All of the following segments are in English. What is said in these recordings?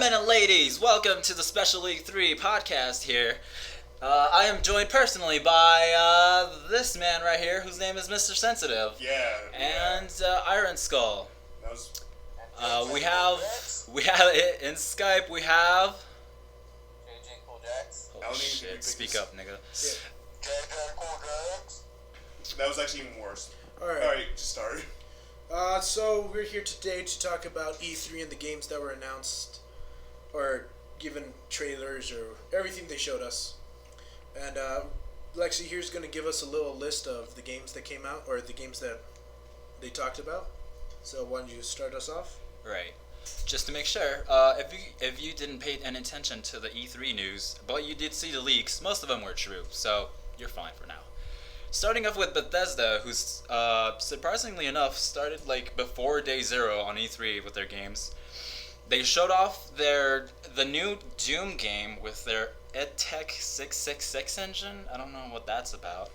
Gentlemen and ladies, welcome to the Special League 3 podcast here. I am joined personally by this man right here, whose name is Mr.Sensitive. Yeah. And Iron Skull. That was... We have in Skype, we have... JJ Cool Jacks. Oh shit, speak up, nigga. JJ Cool Jacks. That was actually even worse. Alright, just start. So we're here today to talk about E3 and the games that were announced, or given trailers, or everything they showed us. And Lexi here's going to give us a little list of the games that came out, or the games that they talked about. So why don't you start us off? Right. Just to make sure, if you didn't pay any attention to the E3 news, but you did see the leaks, most of them were true, so you're fine for now. Starting off with Bethesda, who's surprisingly enough started like before day zero on E3 with their games. They showed off the new Doom game with their EdTech 666 engine. I don't know what that's about,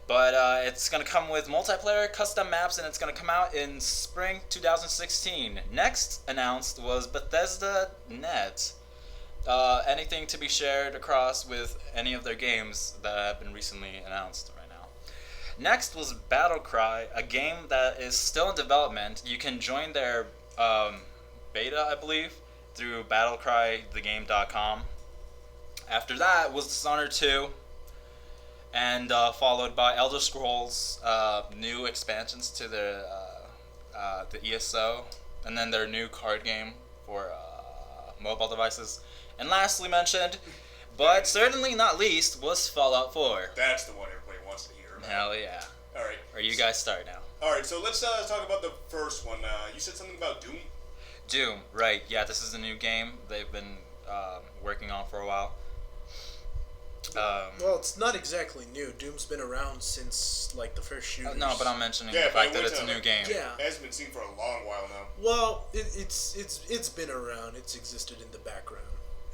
but it's gonna come with multiplayer, custom maps, and it's gonna come out in spring 2016. Next announced was Bethesda Net. Anything to be shared across with any of their games that have been recently announced right now. Next was Battlecry, a game that is still in development. You can join their beta, I believe, through battlecrythegame.com. After that was Dishonored 2, and followed by Elder Scrolls, new expansions to the ESO, and then their new card game for mobile devices. And lastly mentioned, but certainly not least, was Fallout 4. That's the one everybody wants to hear about. Hell yeah. Alright. Or you guys start now. Alright, so let's talk about the first one. You said something about Doom? Doom, right. Yeah, this is a new game they've been working on for a while. Well, it's not exactly new. Doom's been around since like the first shooters. No, but I'm mentioning Yeah, the but fact that it's a new game. Yeah. It has been seen for a long while now. Well, it's been around. It's existed in the background,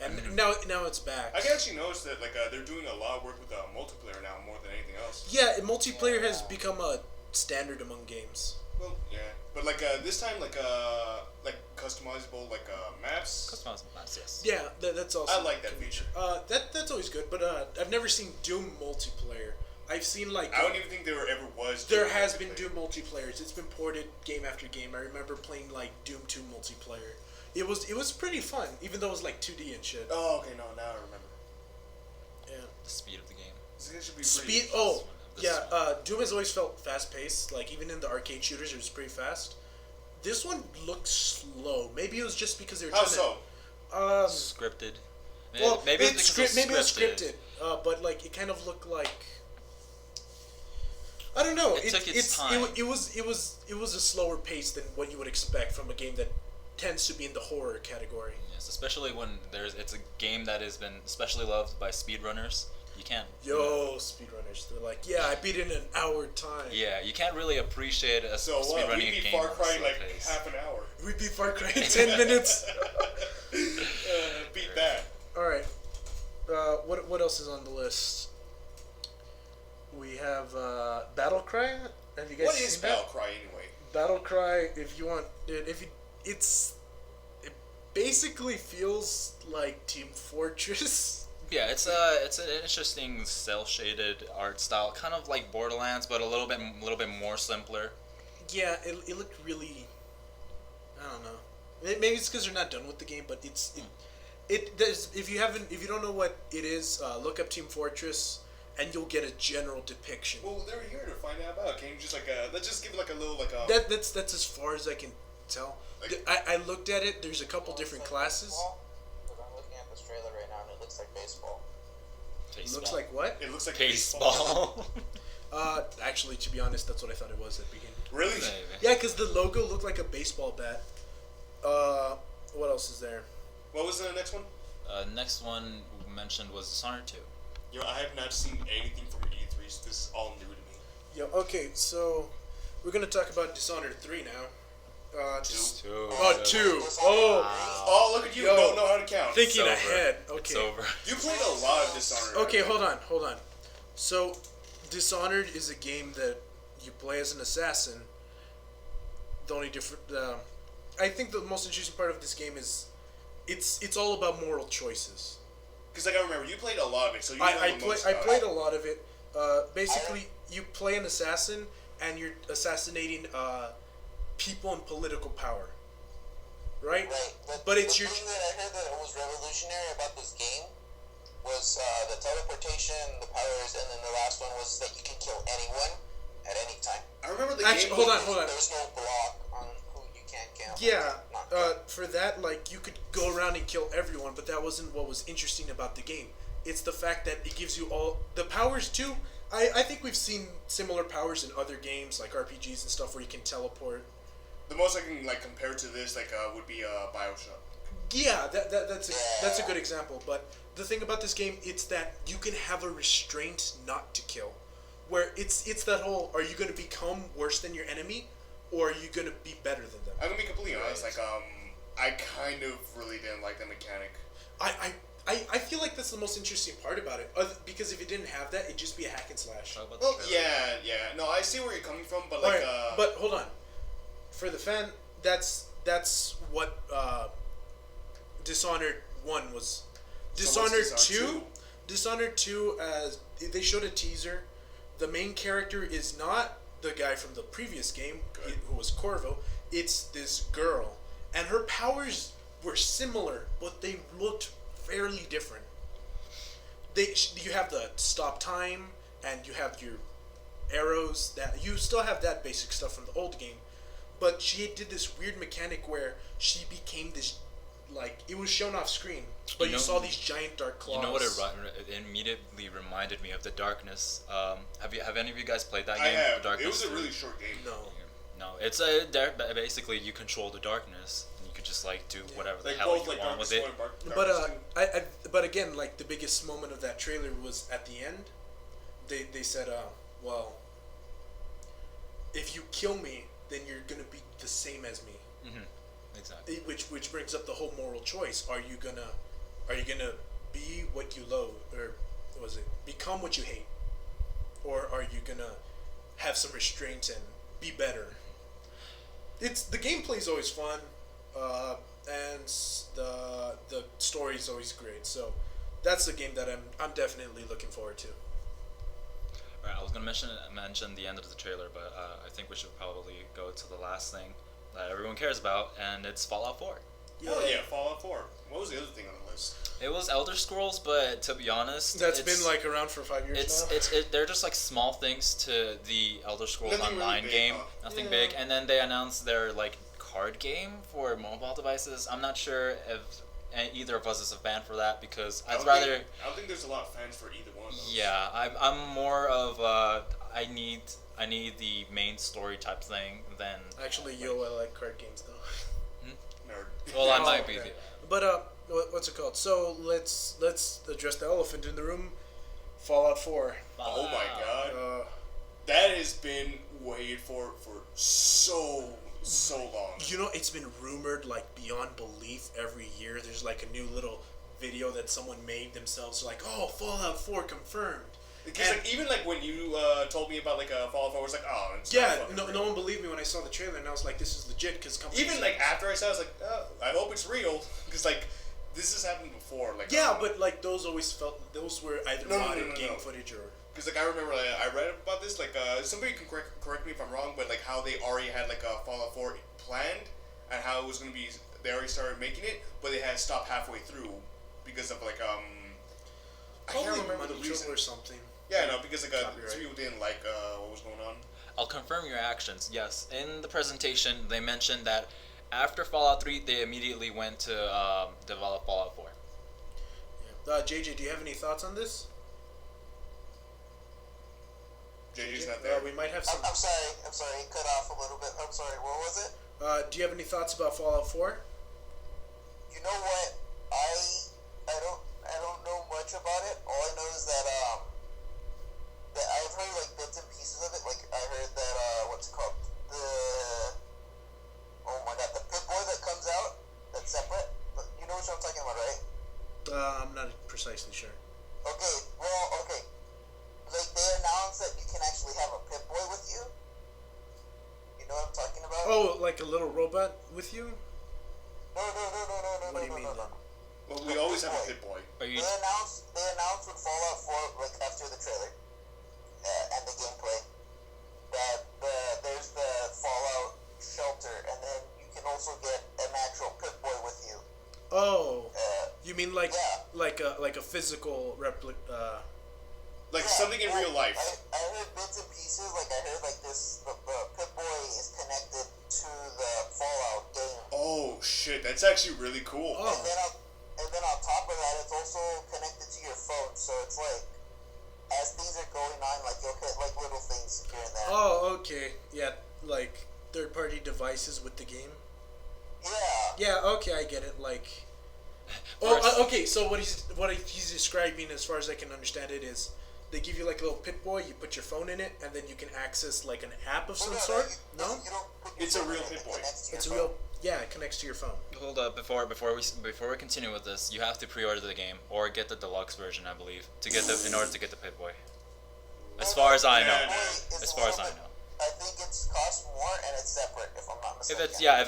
and now it's back. I can actually notice that they're doing a lot of work with multiplayer now more than anything else. Yeah, multiplayer has become a standard among games. Well, yeah, but this time customizable maps. Customizable maps, yes. Yeah, that's also. I like that feature. That's always good, but I've never seen Doom multiplayer. I've seen I don't even think there ever was. There has been Doom multiplayers. It's been ported game after game. I remember playing Doom 2 multiplayer. It was pretty fun, even though it was 2D and shit. Oh, okay, no, now I remember. Yeah. The speed of the game. This game should be Speed. pretty... Oh, yeah. Doom has always felt fast paced. Even in the arcade shooters, it was pretty fast. This one looks slow. Maybe it was just because they were How trying so? Scripted. Well, maybe it's scripted. But it kind of looked like. I don't know. It took its time. It was a slower pace than what you would expect from a game that tends to be in the horror category. Yes, especially when it's a game that has been especially loved by speedrunners. You can't. Speedrunners. They're like, yeah, I beat it in an hour time. Yeah, you can't really appreciate a So what? speedrunning We game. beat Far Cry in pace. half an hour. We beat Far Cry in 10 minutes. Beat that. Alright. What else is on the list? We have Battlecry. Have you guys What seen is that? Battlecry anyway? Battlecry, if you want, it basically feels like Team Fortress. Yeah, it's an interesting cel-shaded art style, kind of like Borderlands, but a little bit more simpler. Yeah, it looked really. I don't know. Maybe it's because they're not done with the game, but if you don't know what it is, look up Team Fortress, and you'll get a general depiction. Well, they're here to find out about it. Can you just let's just give it a little That's as far as I can tell. I looked at it. There's a couple different classes. Because I'm looking at this trailer right now and it looks like baseball. Looks like what? It looks like baseball. Actually, to be honest, that's what I thought it was at the beginning. Really? Maybe. Yeah, because the logo looked like a baseball bat. What else is there? What was the next one? Next one mentioned was Dishonored 2. Yo, I have not seen anything from E3, so this is all new to me. Yo, okay, so we're gonna talk about Dishonored 3 now. Two. Oh, 2. Oh, Oh, look at you! Yo. Don't know how to count. thinking over. ahead. It's Okay. over. You played a lot of Dishonored. Okay, hold on. So, Dishonored is a game that you play as an assassin. The only different, I think the most interesting part of this game is it's all about moral choices. Because like I remember you played a lot of it, so you know I the most. played a lot of it. Basically, you play an assassin and you're assassinating people in political power, right? Right, But the it's your thing that I heard that was revolutionary about this game was the teleportation, the powers, and then the last one was that you can kill anyone at any time. I remember the Actually, game. hold on. There's no block on who you can kill. Yeah, Not kill. for that, like, you could go around and kill everyone, but that wasn't what was interesting about the game. It's the fact that it gives you all the powers too. I think we've seen similar powers in other games like RPGs and stuff where you can teleport. The most I can like compare to this would be Bioshock. Yeah, that's a good example. But the thing about this game, it's that you can have a restraint not to kill, where it's that whole: are you going to become worse than your enemy, or are you going to be better than them? I'm gonna be completely honest. Like I kind of really didn't like the mechanic. I feel like that's the most interesting part about it, because if it didn't have that, it'd just be a hack and slash. Talk about the Well, trailer. yeah. No, I see where you're coming from, but All like right, but hold on. For the fan, that's what Dishonored 1 was. So what's Dishonored Dishonored 2? Dishonored 2, as they showed a teaser, the main character is not the guy from the previous game, Good. who was Corvo. It's this girl. And her powers were similar, but they looked fairly different. You have the stop time, and you have your arrows. That you still have that basic stuff from the old game, but she did this weird mechanic where she became this, like, it was shown off screen, but you saw these giant dark claws. You know what it immediately reminded me of? The Darkness. Have any of you guys played that game? I have. The Darkness It was a 3? really short game. No. It's basically you control the darkness and you could just like do whatever the Like hell both you like want with Darkness it. 1 and But Darkness 2. but again, like, the biggest moment of that trailer was at the end. They said, well, if you kill me, then you're gonna be the same as me. Exactly. Which brings up the whole moral choice. Are you gonna be what you loathe, or was it become what you hate, or are you gonna have some restraint and be better? It's the gameplay's always fun, and the story's always great. So that's the game that I'm definitely looking forward to. Alright, I was gonna mention the end of the trailer, but I think we should probably go to the last thing that everyone cares about, and it's Fallout 4. Oh yeah, Fallout 4. What was the other thing on the list? It was Elder Scrolls, but to be honest, That's been like around for 5 years now. they're just like small things to the Elder Scrolls Nothing really Online big, game, huh? nothing Yeah. big, and then they announced their like card game for mobile devices. I'm not sure if either of us is a fan for that because I I'd don't rather. think- I don't think there's a lot of fans for either one of those. Yeah, I'm more of I need the main story type thing than. Actually, I like card games though. Nerd. Well, I Oh, might be. okay. But what's it called? So let's address the elephant in the room. Fallout 4. Oh my god. Uh, That has been waited for so long. you know, it's been rumored like beyond belief every year. There's like a new little video that someone made themselves. Like, oh, Fallout 4 confirmed. Because And- like even like when you told me about like Fallout 4, I was like, oh, it's Yeah, not fucking no real. one believed me when I saw the trailer, and I was like, this is legit because companies. Even like after I saw it, I was like, I hope it's real. Because like this has happened before. Like Yeah, but like those always felt those were either No, no, modded no, no, game no. footage or. Because like I remember I read about this like somebody can correct me if I'm wrong, but like how they already had like a Fallout 4 planned and how it was gonna be. They already started making it, but they had stopped halfway through because of like I can't Probably remember the money reason. trouble or something. Yeah, no, because like Copyright. some people didn't like what was going on. I'll confirm your actions. Yes, in the presentation they mentioned that after Fallout 3 they immediately went to develop Fallout 4. Yeah. JJ, do you have any thoughts on this? JJ's not there. We might have some. I'm sorry, it cut off a little bit. I'm sorry, what was it? Do you have any thoughts about Fallout 4? You know what? I don't know much about it. All I know is that I've heard like bits and pieces of it. Like I heard that what's it called? Oh my god, the Pip-Boy that comes out, that's separate. But you know what I'm talking about, right? I'm not precisely sure. Okay, well, okay. Like they announced that you can actually have a Pip-Boy with you. You know what I'm talking about? Oh, like a little robot with you? No, No. What do you mean then? Well, we always have a Pip-Boy. Are you? They announced with Fallout 4, like after the trailer and the gameplay, that there's the Fallout shelter, and then you can also get an actual Pip-Boy with you. Oh, you mean like yeah. like a physical replica? Like something in real life. I heard bits and pieces. Like I heard like this, the Pip-Boy is connected to the Fallout game. Oh shit, that's actually really cool. Oh. And then on top of that, it's also connected to your phone. So it's like, as things are going on, like you'll hit like little things here and there. Oh, okay. Yeah, like third-party devices with the game. Yeah. Yeah, okay, I get it. Like, okay. So what he's describing, as far as I can understand it, is they give you like a little Pip-Boy. You put your phone in it, and then you can access like an app of some sort. No, You don't put your It's a phone real in it, Pip-Boy. it connects to it's a your real. phone. Yeah, it connects to your phone. Hold up, before we continue with this, you have to pre-order the game or get the deluxe version, I believe, in order to get the Pip-Boy. As far as I know. Yeah, Pip-Boy is As far as more I of a- know. I think it's cost more and it's separate, if I'm not If mistaken.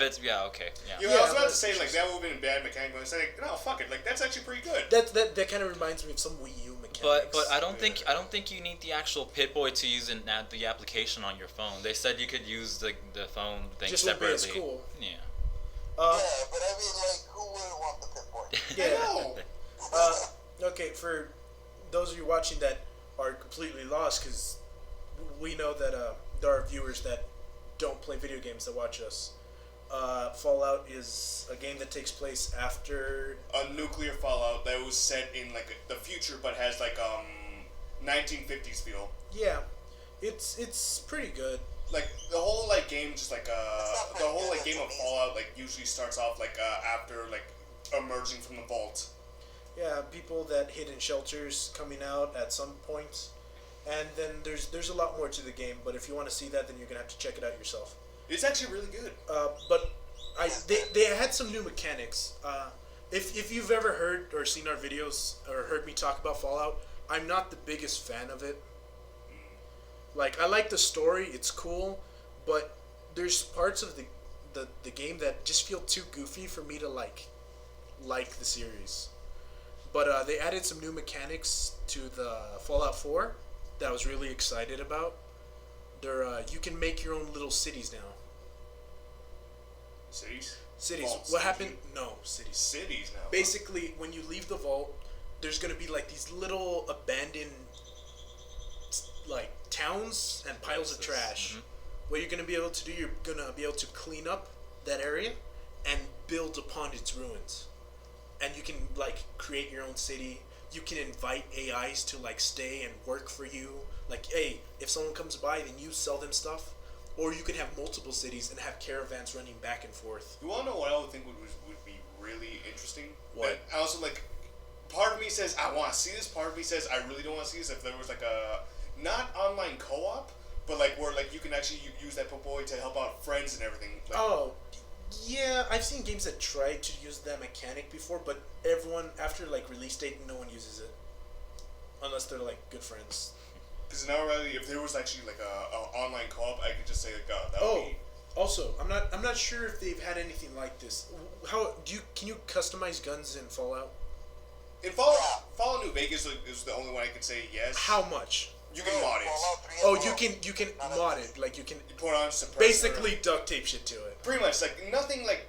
it's okay, yeah. You know, I was Yeah, about but- to say like that would have been a bad mechanic, but I was like, no, fuck it, like that's actually pretty good. That kind of reminds me of some Wii U mechanics. But I don't think you need the actual Pip-Boy to use the application on your phone. They said you could use the phone thing Just wouldn't be separately. as cool. Yeah. Yeah, but I mean, like, who wouldn't want the Pip-Boy? Yeah. Okay, for those of you watching that are completely lost, because we know that there are viewers that don't play video games that watch us. Fallout is a game that takes place after. A nuclear fallout that was set in like the future, but has like 1950s feel. Yeah, it's pretty good. Like the whole like game, just like not the whole like pretty game good, of it's Fallout like usually starts off like after like emerging from the vault. Yeah, people that hid in shelters coming out at some point, and then there's a lot more to the game. But if you want to see that, then you're gonna have to check it out yourself. It's actually really good. But they had some new mechanics. If you've ever heard or seen our videos or heard me talk about Fallout, I'm not the biggest fan of it. Like, I like the story, it's cool, but there's parts of the game that just feel too goofy for me to like the series. But they added some new mechanics to the Fallout 4 that I was really excited about. You can make your own little cities now. Cities. Cities. Vaults. What happened? No, cities. Cities now. Basically, when you leave the vault, there's gonna be like these little abandoned like towns and piles of trash. What you're gonna be able to do, you're gonna be able to clean up that area and build upon its ruins. And you can like create your own city. You can invite AIs to like stay and work for you. Like, hey, if someone comes by, then you sell them stuff. Or you can have multiple cities and have caravans running back and forth. You want to know what I would think would be really interesting? What? That I also like. Part of me says I want to see this. Part of me says I really don't want to see this. If there was like a not online co-op, but like where like you can actually use that Pip-Boy to help out friends and everything. Like, Oh, yeah, I've seen games that tried to use that mechanic before, but everyone, after like release date, no one uses it. Unless they're like good friends. Because now, really, if there was actually like a online co-op, I could just say like, that Oh, would be. also, I'm not sure if they've had anything like this. Can you customize guns in Fallout? In Fallout New Vegas is the only one I could say yes. How much? You can mod it. Fallout 3 as Oh, well. you can Not mod a- it, like you can You put on suppressor. basically duct tape shit to it. Pretty much, like nothing like.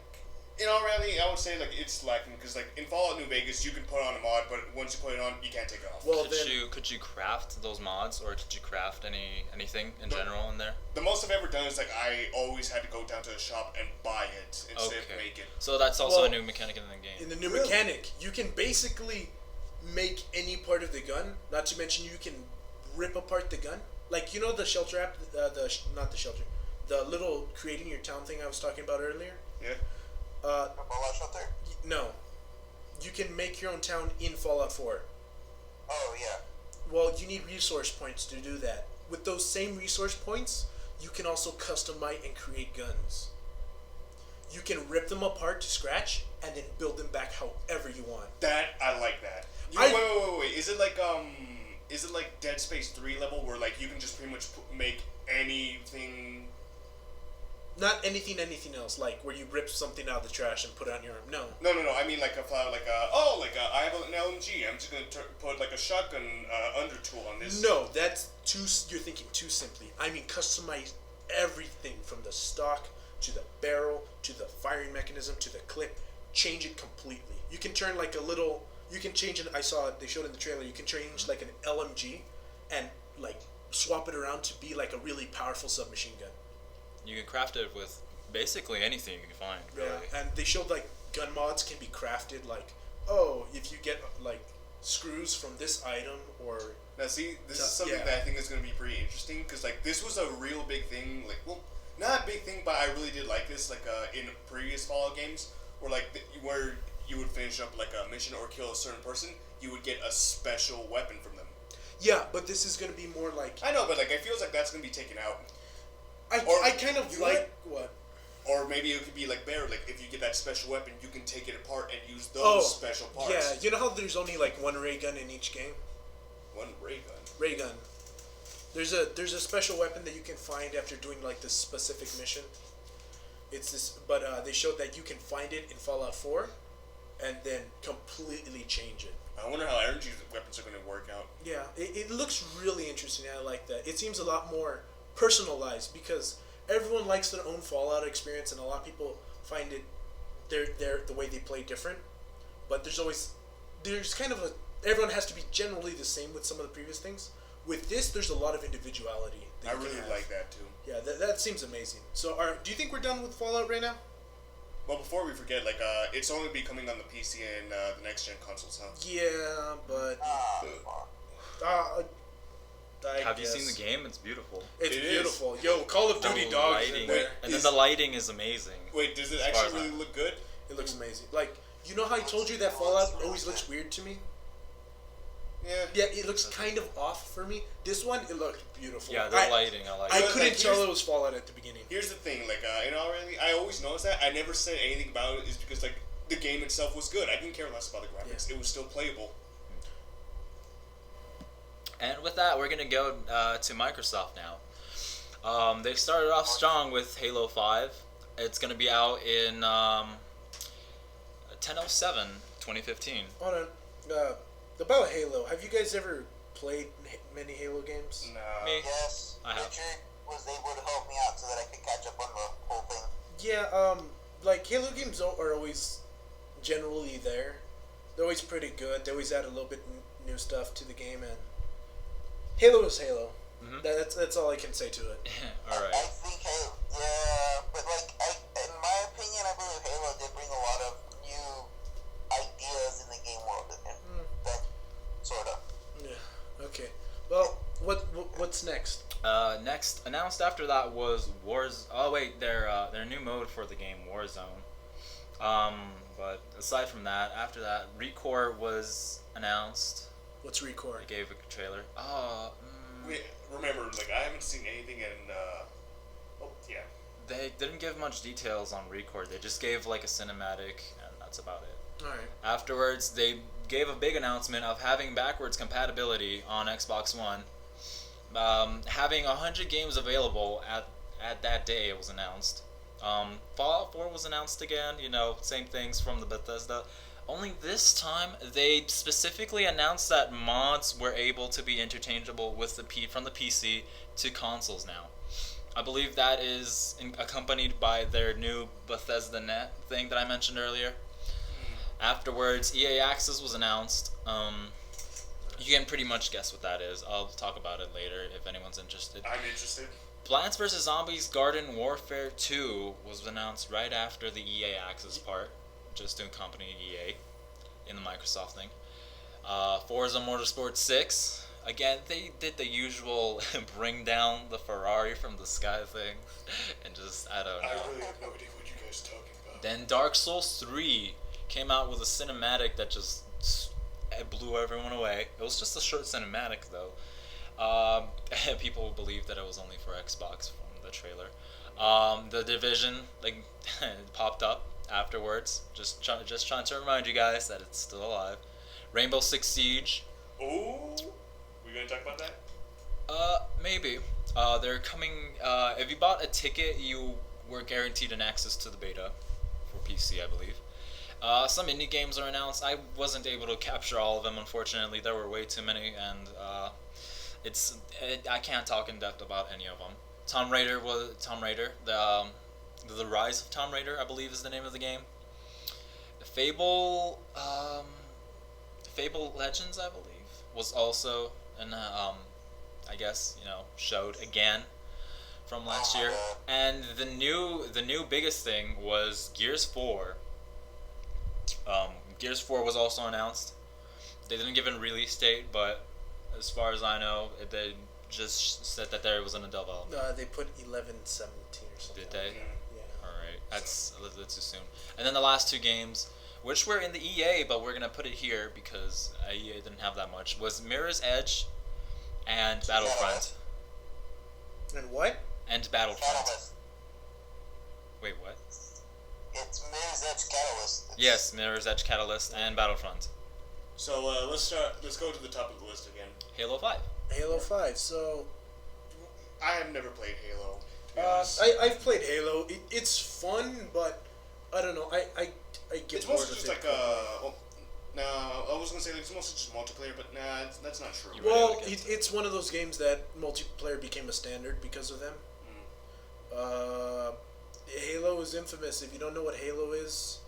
In all reality, I would say like it's lacking because like in Fallout New Vegas, you can put on a mod, but once you put it on, you can't take it off. Well, Could then you craft those mods, or could you craft anything in general in there? The most I've ever done is like I always had to go down to the shop and buy it instead of make it. So that's also Well, a new mechanic in the game. in the new Really? mechanic, you can basically make any part of the gun. Not to mention, you can rip apart the gun. Like, you know the shelter app, not the shelter, the little creating your town thing I was talking about earlier. Yeah. The Fallout shelter? No, you can make your own town in Fallout 4. Oh, yeah. Well, you need resource points to do that. With those same resource points, you can also customize and create guns. You can rip them apart to scratch and then build them back however you want. That I like that. Wait. Is it like Dead Space 3 level where like you can just pretty much make anything Not anything else, like where you rip something out of the trash and put it on your arm. No. No. I mean like I have an LMG. I'm just gonna put like a shotgun under tool on this. No, that's too. You're thinking too simply. I mean, customize everything from the stock to the barrel to the firing mechanism to the clip. Change it completely. You can turn like a little. You can change it. I saw it. They showed in the trailer. You can change like an LMG, and like swap it around to be like a really powerful submachine gun. You can craft it with basically anything you can find, really. Yeah, and they showed like gun mods can be crafted like, oh, if you get like screws from this item or. Now see, this is something that I think is going to be pretty interesting because like this was a real big thing. Like, well, not a big thing, but I really did like this. Like in previous Fallout games, where like where you would finish up like a mission or kill a certain person, you would get a special weapon from them. Yeah, but this is going to be more like. I know, but like I feels like that's going to be taken out. I kind of like what. Or maybe it could be like better, like if you get that special weapon, you can take it apart and use those special parts. Yeah, you know how there's only like one ray gun in each game? One ray gun. Ray gun. There's a special weapon that you can find after doing like this specific mission. It's this, but they showed that you can find it in Fallout 4, and then completely change it. I wonder how energy weapons are going to work out. Yeah, it looks really interesting. I like that. It seems a lot more personalized because everyone likes their own Fallout experience, and a lot of people find it the way they play different. But there's kind of everyone has to be generally the same with some of the previous things. With this, there's a lot of individuality. I really like that too. Yeah, that seems amazing. So, do you think we're done with Fallout right now? Well, before we forget, like, it's only be coming on the PC and the next gen consoles, huh? Yeah, but Have you seen the game? It's beautiful. It's beautiful. Yo, Call of Duty dogs in there. And then the lighting is amazing. Wait, does it actually really look good? It looks amazing. Like, you know how I told you that Fallout always looks weird to me? Yeah. Yeah, it looks kind of off for me. This one, it looked beautiful. Yeah, the lighting, I like I it. couldn't tell it was Fallout at the beginning. Here's the thing, like, really, I always noticed that. I never said anything about it is because, like, the game itself was good. I didn't care less about the graphics. Yeah. It was still playable. And with that, we're going to go to Microsoft now. They started off strong with Halo 5. It's going to be out in 10/07/2015. Hold on. About Halo, have you guys ever played many Halo games? No. Me? Yes, I have. Richard was able to help me out so that I could catch up on the whole thing. Yeah, like Halo games are always generally there. They're always pretty good. They always add a little bit new stuff to the game, and Halo is Halo. Mhm. That's all I can say to it. All right. I think Halo, yeah, but like, in my opinion, I believe Halo did bring a lot of new ideas in the game world, and that sort of. Yeah. Okay. Well, what's next? Next, announced after that was Wars. Oh wait, their new mode for the game, Warzone. But aside from that, after that, Recore was announced. What's Recore? They gave a trailer. Wait, remember, like, I haven't seen anything in, yeah. They didn't give much details on Recore. They just gave like a cinematic, and that's about it. All right. Afterwards, they gave a big announcement of having backwards compatibility on Xbox One. Having 100 games available at that day, it was announced. Fallout 4 was announced again, same things from the Bethesda. Only this time, they specifically announced that mods were able to be interchangeable with from the PC to consoles now. I believe that is accompanied by their new Bethesda Net thing that I mentioned earlier. Afterwards, EA Access was announced. You can pretty much guess what that is. I'll talk about it later if anyone's interested. I'm interested. Plants vs. Zombies Garden Warfare 2 was announced right after the EA Access part, just to accompany EA in the Microsoft thing. Forza Motorsport 6. Again, they did the usual bring down the Ferrari from the sky thing, and just, I don't know. I really have no idea what you guys are talking about. Then Dark Souls 3 came out with a cinematic that just blew everyone away. It was just a short cinematic, though. People believe that it was only for Xbox from the trailer. The Division popped up afterwards. Just trying to remind you guys that it's still alive. Rainbow Six Siege. Oh, we gonna talk about that? Maybe. They're coming. If you bought a ticket, you we're guaranteed an access to the beta for PC, I believe. Some indie games are announced. I wasn't able to capture all of them, unfortunately. There were way too many, and I can't talk in depth about any of them. Tomb Raider, the Rise of Tomb Raider, I believe, is the name of the game. Fable, Fable Legends, I believe, was also I guess showed again from last year. And the new biggest thing was Gears 4. Gears 4 was also announced. They didn't give a release date, but as far as I know, they just said that there was in a development. They put 11/17 or something. Did they? Yeah. All right, that's assume. And then the last two games, which were in the EA, but we're gonna put it here because EA didn't have that much, was Mirror's Edge and Battlefront. And what? And Battlefront. Catalyst. Wait, what? It's Mirror's Edge Catalyst. Yes, Mirror's Edge Catalyst and Battlefront. So let's go to the top of the list again. Halo 5. Halo 5. So I have never played Halo. To be honest. I've played Halo. It's fun, but I don't know. I get It's bored mostly of just it like quickly. no, I was gonna say like, it's mostly just multiplayer, but nah, that's not true. You Well, really get it's one of those games that multiplayer became a standard because of them. Halo is infamous. If you don't know what Halo is,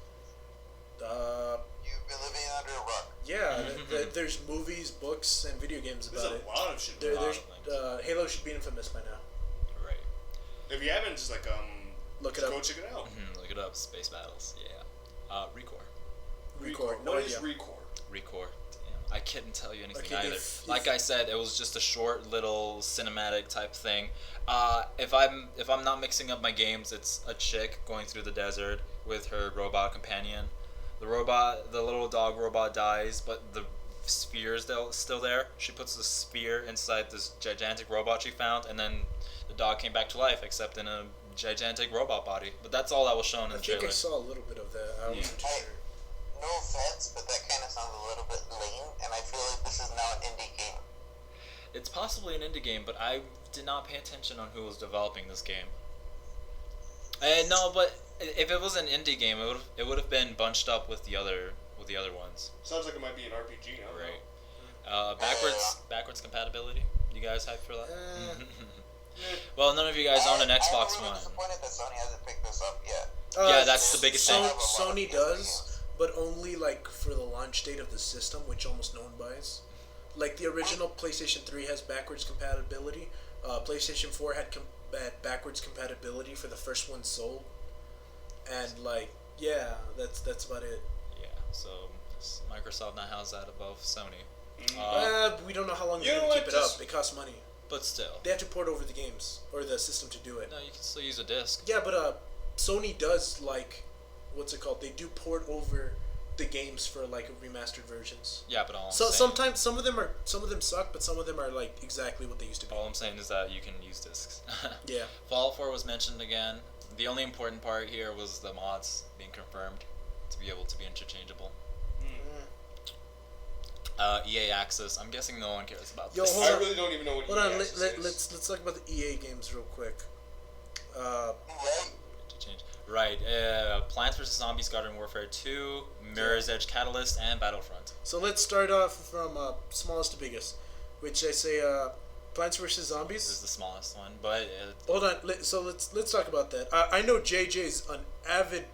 You've been living under a rock. yeah, there's movies, books, and video games There's about a it. lot of shit. There's things. Halo should be infamous by now. Right. If you haven't, just like Look it just up. go check it out. Look it up. Space Battles. Yeah. Recore. Record. No What idea. is Record? Recore. Damn, I couldn't tell you anything Okay, either. if- Like I said, it was just a short little cinematic type thing. If I'm not mixing up my games, it's a chick going through the desert with her robot companion. The little dog robot dies, but the sphere is still there. She puts the sphere inside this gigantic robot she found, and then the dog came back to life, except in a gigantic robot body. But that's all that was shown in I the think trailer. I saw a little bit of that. I wasn't too sure. No offense, but that kind of sounds a little bit lame, and I feel like this is now an indie game. It's possibly an indie game, but I did not pay attention on who was developing this game. No, but if it was an indie game, it would have been bunched up with the other ones. Sounds like it might be an RPG. I don't Right. Backwards compatibility. You guys hyped for that? Uh, Well, none of you guys own an I'm Xbox really One. disappointed that Sony hasn't picked this up yet. Yeah, that's the biggest thing. Sony does, but only like for the launch date of the system, which almost no one buys. Like the original PlayStation 3 has backwards compatibility. PlayStation 4 had backwards compatibility for the first one sold, and like that's about it. Yeah, so Microsoft now has that above Sony. We don't know how long You they're know gonna what, keep it just- up. It costs money. But still. They have to port over the games or the system to do it. No, you can still use a disc. Yeah, but Sony does like, what's it called? They do port over the games for like remastered versions. Yeah, but all I'm So saying, sometimes some of them suck, but some of them are like exactly what they used to be. all I'm saying is that you can use discs. Yeah. Fallout 4 was mentioned again. The only important part here was the mods being confirmed to be able to be interchangeable. EA Access. I'm guessing no one cares about Yo, this. hold I on. really don't even know what Hold EA on, Access is. let's talk about the EA games real quick. Right? Interchange. Right. Plants vs Zombies: Garden Warfare 2, Mirror's Edge Catalyst, and Battlefront. So let's start off from smallest to biggest, which I say Plants vs This is Zombies. the smallest one, but Hold on, so let's talk about that. I know JJ's an avid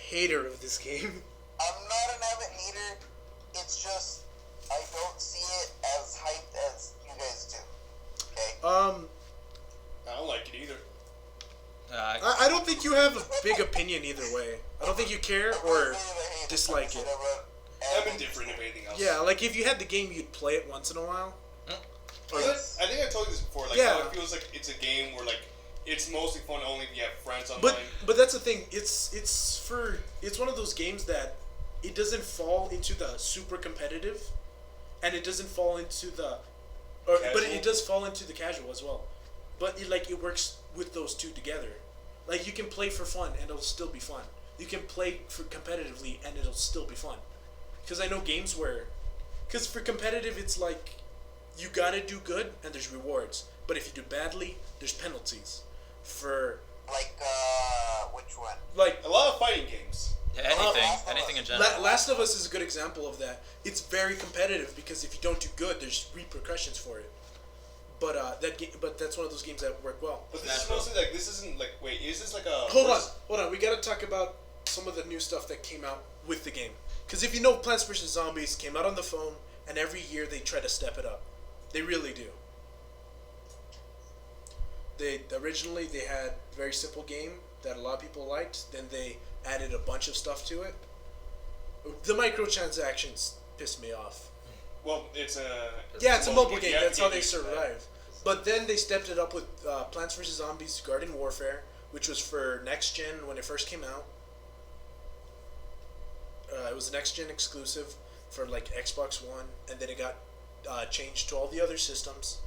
hater of this game. I'm not an avid hater. It's just I don't see it as hyped as you guys do. Okay. I don't like it either. I don't think you have a big opinion either way. I don't think you care I'm or not really a hater, dislike it's it. whatever. I'm indifferent if anything else. Yeah, like if you had the game, you'd play it once in a while. I think I told you this before. Like, Yeah. how it feels like it's a game where like it's mostly fun only if you have friends online. But that's the thing. It's one of those games that it doesn't fall into the super competitive, and it doesn't fall into the, but Casual? it does fall into the casual as well. But it works with those two together. Like you can play for fun and it'll still be fun. You can play for competitively and it'll still be fun. Because I know games where, because for competitive it's like you gotta do good and there's rewards, but if you do badly, there's penalties. For Like, which one? Like A lot of fighting games. Yeah, Last of anything in Us. general. Last of Us is a good example of that. It's very competitive because if you don't do good, there's repercussions for it. But but that's one of those games that work well. But this is Natural. mostly like this isn't like wait, is this like a Hold on. We gotta talk about some of the new stuff that came out with the game. Because if you know, Plants vs Zombies came out on the phone, and every year they try to step it up. They really do. They originally they had a very simple game that a lot of people liked. Then they added a bunch of stuff to it. The microtransactions pissed me off. Well, it's a Yeah, it's a mobile game. You have That's to how get they used to that. survive. But then they stepped it up with Plants vs Zombies Garden Warfare, which was for next gen when it first came out. It was a next gen exclusive for like Xbox One, and then it got changed to all the other systems.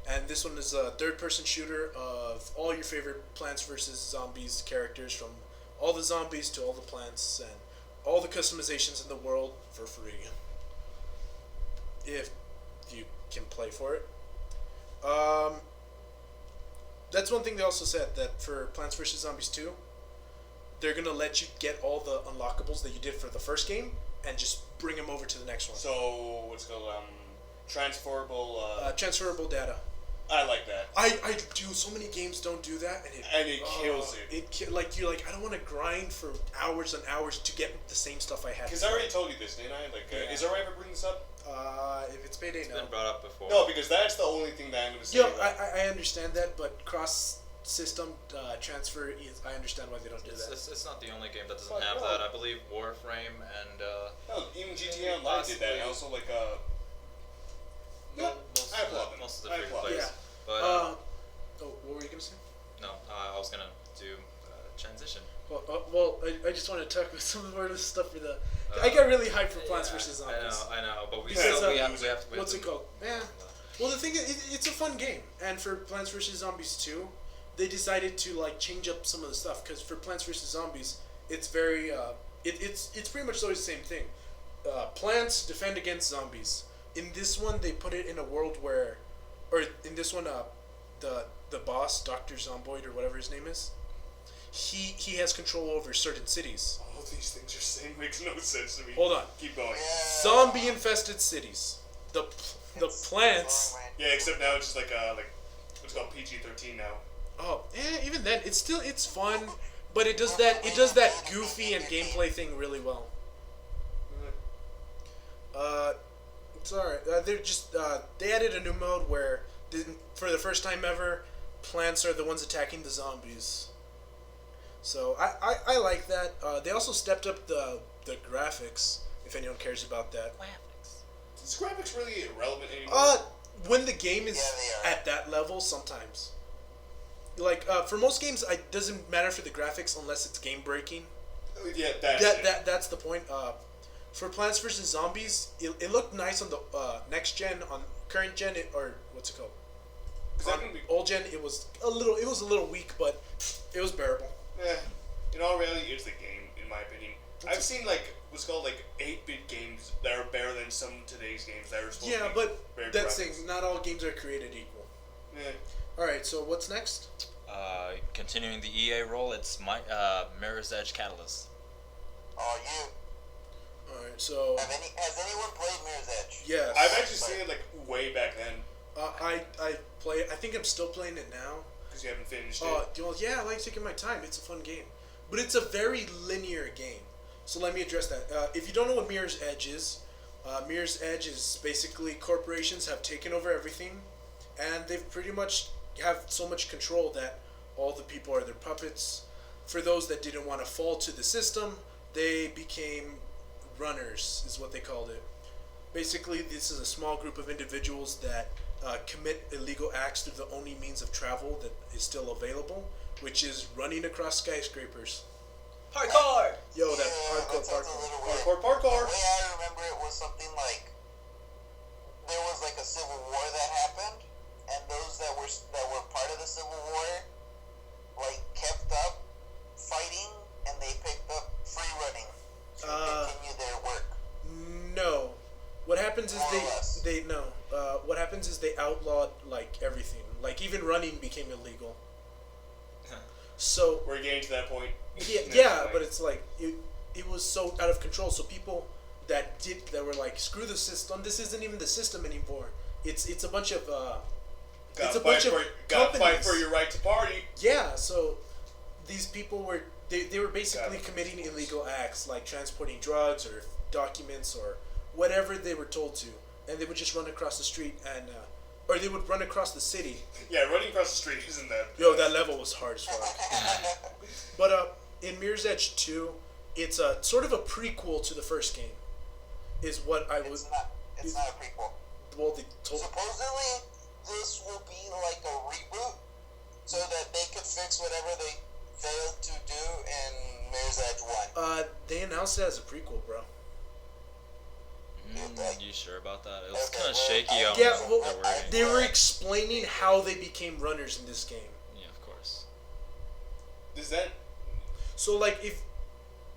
And this one is a third-person shooter of all your favorite Plants vs Zombies characters, from all the zombies to all the plants, and all the customizations in the world for free. If you can play for it. That's one thing they also said, that for Plants vs Zombies 2, they're gonna let you get all the unlockables that you did for the first game and just bring them over to the next one. So what's it called transferable. Transferable data. I like that. I do. So many games don't do that, and it kills it. Like you're like, I don't want to grind for hours and hours to get the same stuff I had. Because I already told you this, didn't I? Like, Yeah. is it alright if I bring this up? If it's payday, It's no. been brought up before. No, because that's the only thing that I'm gonna say. Yo, about it. I understand that, but cross system transfer is, I understand why they don't do that. It's not the only game that doesn't Fuck have no. that. I believe Warframe and No, even GTA Online did that. And also, like, most, I applaud them. most of the I free applaud players. Yeah. But Oh, what were you gonna say? no, I was gonna do transition. Well, I just want to talk about some more of the stuff for the. I got really hyped for Plants Yeah, vs Zombies. I know, but we Because, still we uh, have to. What's it called? Yeah. Well, the thing is, it's a fun game, and for Plants vs Zombies 2, they decided to like change up some of the stuff, because for Plants vs Zombies, it's very it's pretty much always the same thing. Plants defend against zombies. In this one, they put it in a world where, or in this one, the boss, Dr. Zomboid or whatever his name is, he has control over certain cities. all these things you're saying makes no sense to me. Hold on. Keep going. Zombie infested cities. The plants. Yeah, except now it's just like what's called PG-13 now. Oh, even then, it's fun, but it does that goofy and gameplay thing really well. It's alright. They're just they added a new mode where for the first time ever, plants are the ones attacking the zombies. So I like that. They also stepped up the graphics, if anyone cares about that. Is graphics really irrelevant anymore? When the game is Yeah, they are. at that level, sometimes. Like for most games, it doesn't matter for the graphics unless it's game breaking. Yeah, that's That's the point. For Plants vs Zombies, it looked nice on the next gen. On current gen, or what's it called? On old gen, it was a little weak, but it was bearable. In all reality, it's the game, in my opinion. I've seen like what's called like 8-bit games that are better than some of today's games that are supposed to Yeah, be but very that's graphics. thing. Not all games are created equal. Yeah. All right, so what's next? Continuing the EA role, it's Mirror's Edge Catalyst. Oh, you. All right, so Has anyone played Mirror's Edge? yes, I've actually seen it like way back then I play. I think I'm still playing it now. because you haven't finished it. Well, yeah, I like taking my time. It's a fun game, but it's a very linear game. So let me address that. If you don't know what Mirror's Edge is basically corporations have taken over everything, and they've pretty much have so much control that all the people are their puppets. For those that didn't want to fall to the system, they became runners, is what they called it. Basically, this is a small group of individuals that commit illegal acts through the only means of travel that is still available, which is running across skyscrapers. Parkour! Yo, that Yeah, hardcore that sounds a parkour. little weird. Parkour. The way I remember it was something like there was like a civil war that happened, and those that were part of the civil war like kept up fighting, and they picked up free running to continue their work. No. What happens is More or less. what happens is they outlawed like everything. Like even running became illegal. So We're getting to that point. yeah, but it's like it was so out of control. So people that were like, screw the system. This isn't even the system anymore. It's a bunch of it's a bunch of gotta fight companies. for your right to party. Yeah, so these people were they were basically committing illegal acts like transporting drugs or documents or whatever they were told to, and they would just run across the street and or they would run across the city. Yeah, running across the street isn't that. Yo, that level was hard as fuck. But in Mirror's Edge 2, it's a sort of a prequel to the first game, is what I was. It's not a prequel. Well, they told. Supposedly, this will be like a reboot, so that they could fix whatever they failed to do in Mirror's Edge 1. They announced it as a prequel, bro. You sure about that? It was Okay, kind of well, shaky on Yeah, the well, wording. they were explaining how they became runners in this game. Yeah, of course. Is that? So like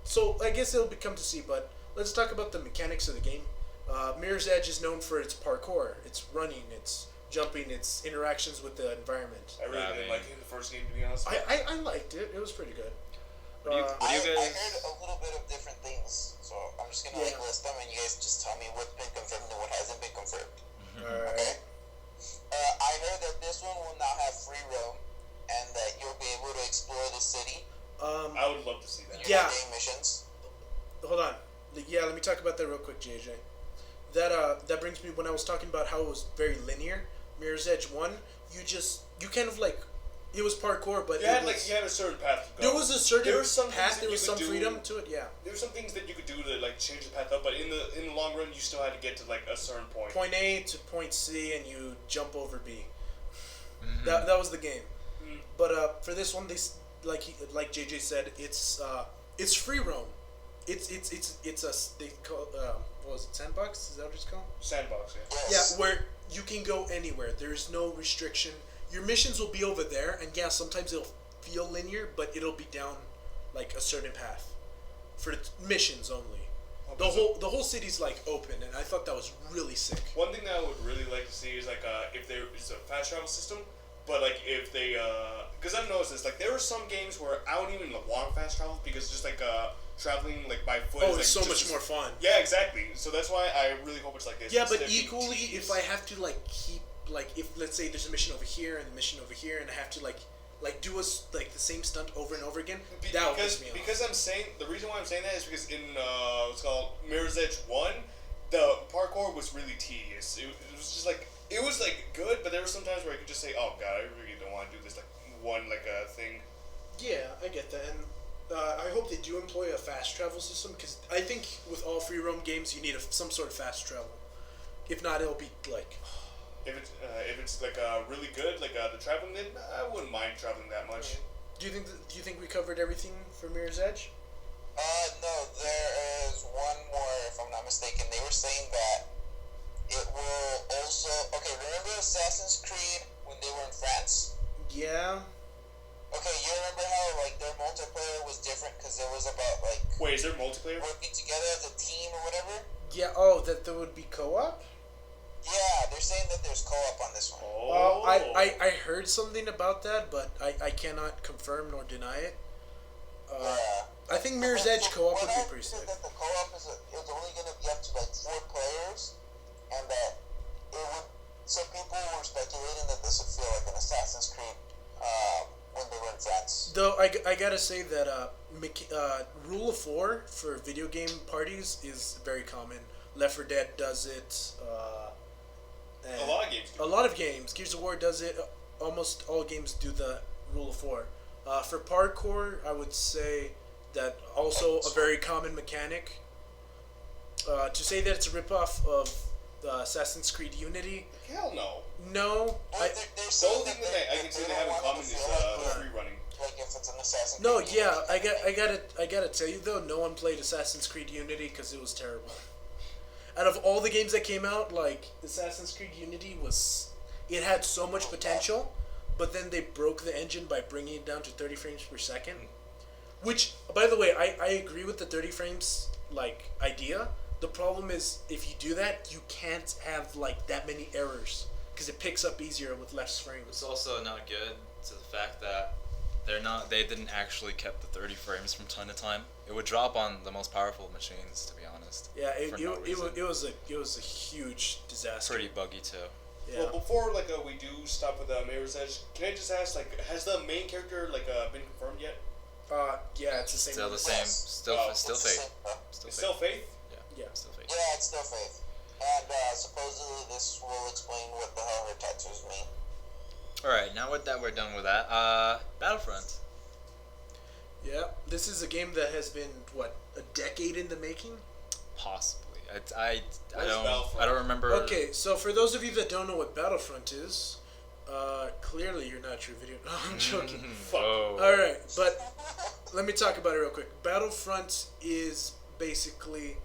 so I guess it'll become to see, but let's talk about the mechanics of the game. Mirror's Edge is known for its parkour, its running, its jumping, its interactions with the environment. I really didn't like it in the first game, to be honest. I liked it. It was pretty good. What do you I guys? heard a little bit of different things, so I'm just gonna Yeah. list them, and you guys just tell me what's been confirmed and what hasn't been confirmed. Alright. Okay. I heard that this one will now have free roam, and that you'll be able to explore the city. I would love to see that. Yeah. Doing missions. Hold on. Yeah, let me talk about that real quick, JJ. That brings me when I was talking about how it was very linear. Mirror's Edge 1, you kind of like, it was parkour, but You had a certain path to go. there was a certain There were some things path, that there you was could some do- freedom to it, yeah. There were some things that you could do to like change the path up, but in the long run, you still had to get to like a certain point. Point A to point C, and you jump over B. Mm-hmm. That was the game. Mm. But for this one, like JJ said, it's free roam. It's they call what was it, sandbox? Is that what it's called? Sandbox, yeah. Yes. Yeah, where you can go anywhere. There's no restriction. Your missions will be over there, and yeah, sometimes it'll feel linear, but it'll be down like a certain path for the missions only. The whole city's like open, and I thought that was really sick. One thing that I would really like to see is like if there is a fast travel system, but like if they because I've noticed this, like there are some games where I don't even want fast travel because just like traveling like by foot. Oh, is, like, it's so just much as- more fun. Yeah, exactly. So that's why I really hope it's like this. Yeah, but instead of being equally, tedious. if I have to like keep like if let's say there's a mission over here and a mission over here, and I have to like do like the same stunt over and over again, that would piss me off. Because I'm saying the reason why I'm saying that is because in what's called Mirror's Edge 1, the parkour was really tedious. It was just like it was like good, but there were some times where I could just say, "Oh God, I really don't want to do this like one thing." Yeah, I get that, and I hope they do employ a fast travel system because I think with all free roam games you need some sort of fast travel. If not, it'll be like. If it's like really good, like the traveling, then I wouldn't mind traveling that much. Do you think we covered everything for Mirror's Edge? No, there is one more, if I'm not mistaken. They were saying that it will also. Okay, remember Assassin's Creed when they were in France? Yeah. Okay, you remember how like their multiplayer was different because it was about like Wait, is there multiplayer? working together as a team or whatever? Yeah. Oh, that there would be co-op. Yeah, they're saying that there's co-op on this one. Oh, I heard something about that, but I cannot confirm nor deny it. Yeah. I think Mirror's Edge co-op What would be I pretty said sick. that the co-op is only going to be up to like 4 players, and that it would. Some people were speculating that this would feel like an Assassin's Creed when they were in France. Though I gotta say that rule of 4 for video game parties is very common. Left 4 Dead does it. And a lot of games do. A lot of games. Gears of War does it. Almost all games do the rule of 4. For parkour, I would say that also a very common mechanic. To say that it's a ripoff of Assassin's Creed Unity, Hell no. no. Well, they're The saying only thing that I can say they have in don't common want is it to feel like, free running. like if it's an Assassin's No, Creed. yeah, I gotta tell you though, no one played Assassin's Creed Unity because it was terrible. Out of all the games that came out, like Assassin's Creed Unity it had so much potential, but then they broke the engine by bringing it down to 30 frames per second. Which, by the way, I agree with the 30 frames like idea. The problem is if you do that, you can't have like that many errors because it picks up easier with less frames. It's also not good to the fact that They're not. They didn't actually kept the 30 frames from time to time. It would drop on the most powerful machines, to be honest. Yeah, For no reason. it was a huge disaster. Pretty buggy too. Yeah. Well, before we do stop with Mirror's Edge, can I just ask has the main character been confirmed yet? Yeah, it's the same. Still one. the same. Still It's Faith. the same, huh? Still It's Faith. still Faith. Yeah. Yeah. Still Faith. Yeah, it's still Faith. And supposedly this will explain what the hell her tattoos mean. All right. Now that we're done with that, Battlefront. Yeah, this is a game that has been a decade in the making. Possibly. I What is don't. Battlefront? I don't remember. Okay, so for those of you that don't know what Battlefront is, clearly you're not your video. No, I'm joking. Fuck. Oh. All right, but let me talk about it real quick. Battlefront is basically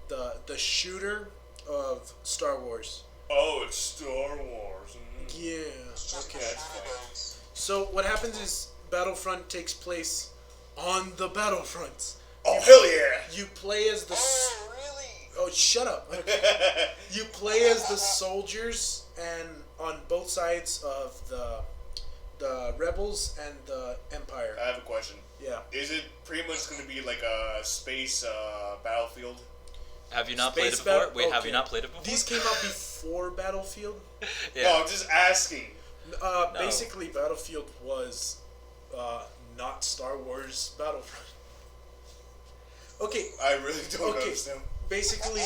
the shooter of Star Wars. Oh, it's Star Wars. Yeah. Just Okay. the shooter. So what happens is Battlefront takes place on the battlefront. Oh hell yeah! You play as the. Oh, really? Oh, shut up. Okay. You play as the soldiers, and on both sides of the rebels and the Empire. I have a question. Yeah. Is it pretty much going to be like a space battlefield? Have you not Space played it before? battle- Wait, have okay. you not played it before? These came out before Battlefield. Yeah. No, I'm just asking. No. Basically, Battlefield was not Star Wars Battlefront. Okay, I really don't Okay. understand. basically,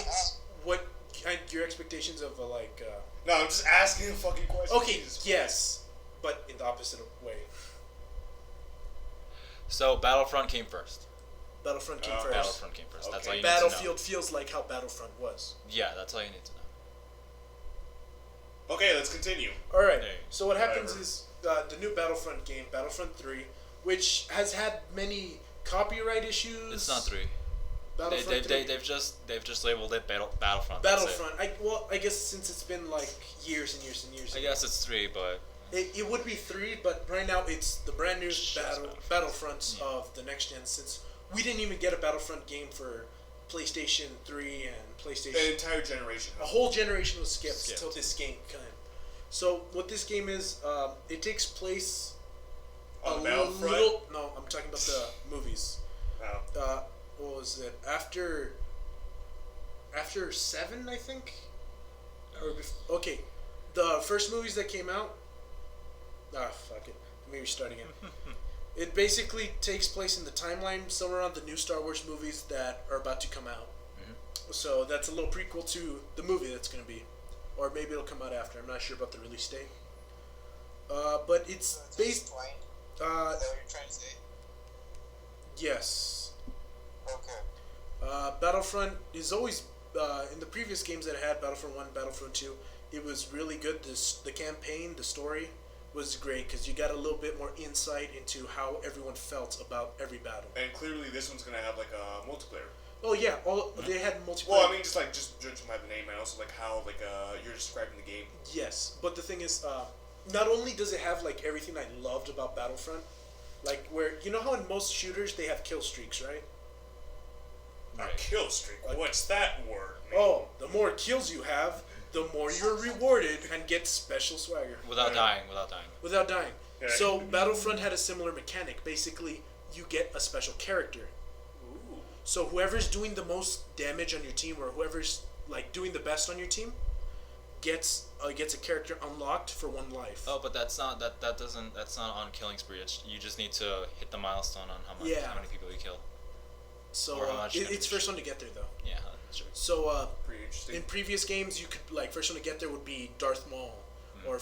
what your expectations of No, I'm just asking a fucking question. Okay, Jesus. yes, but in the opposite way. So Battlefront came first. Battlefront came first. Battlefront came first. That's Okay. all you need to know. Battlefield feels like how Battlefront was. Yeah, that's all you need to know. Okay, let's continue. All right. Hey, So what happens whatever. is the new Battlefront game, Battlefront 3, which has had many copyright issues. It's not 3. Battlefront 3. They've just labeled it Battlefront. Battlefront. I guess since it's been like years and years and years. I guess it's 3, but It would be 3, but right now it's the brand new Just Battlefronts Yeah. of the next gen. Since we didn't even get a Battlefront game for PlayStation 3 and PlayStation. An entire generation. A whole generation was skipped Skipped. till this game came. So what this game is, it takes place On Battlefront? No, I'm talking about the movies. Oh. What was it? After 7, I think. Okay, the first movies that came out. Fuck it. Let me restart again. It basically takes place in the timeline somewhere around the new Star Wars movies that are about to come out. So that's a little prequel to the movie that's going to be. Or maybe it'll come out after. I'm not sure about the release date. But it's So it's based. Twain? Is Uh, that what you're trying to say? yes. Okay. Battlefront is always in the previous games that I had, Battlefront 1, Battlefront 2. It was really good. The campaign, the story was great because you got a little bit more insight into how everyone felt about every battle. And clearly, this one's gonna have like a multiplayer. Oh yeah, they had multiplayer. Well, I mean, just judging by the name and also like how you're describing the game. Yes, but the thing is, not only does it have like everything I loved about Battlefront, like where you know how in most shooters they have kill streaks, right? A kill streak. What's that word? Oh, the more kills you have, the more you're rewarded and get special swagger without Yeah. dying. without dying. Yeah. So Battlefront had a similar mechanic. Basically, you get a special character. Ooh. So whoever's doing the most damage on your team, or whoever's like doing the best on your team, gets a character unlocked for 1 life. Oh, but that's not that's not on killing spree. You just need to hit the milestone on how Yeah. many people you kill. So or how much it's damage. first one to get there though. Yeah, sure. So Pretty interesting. in previous games, you could like first one to get there would be Darth Maul, or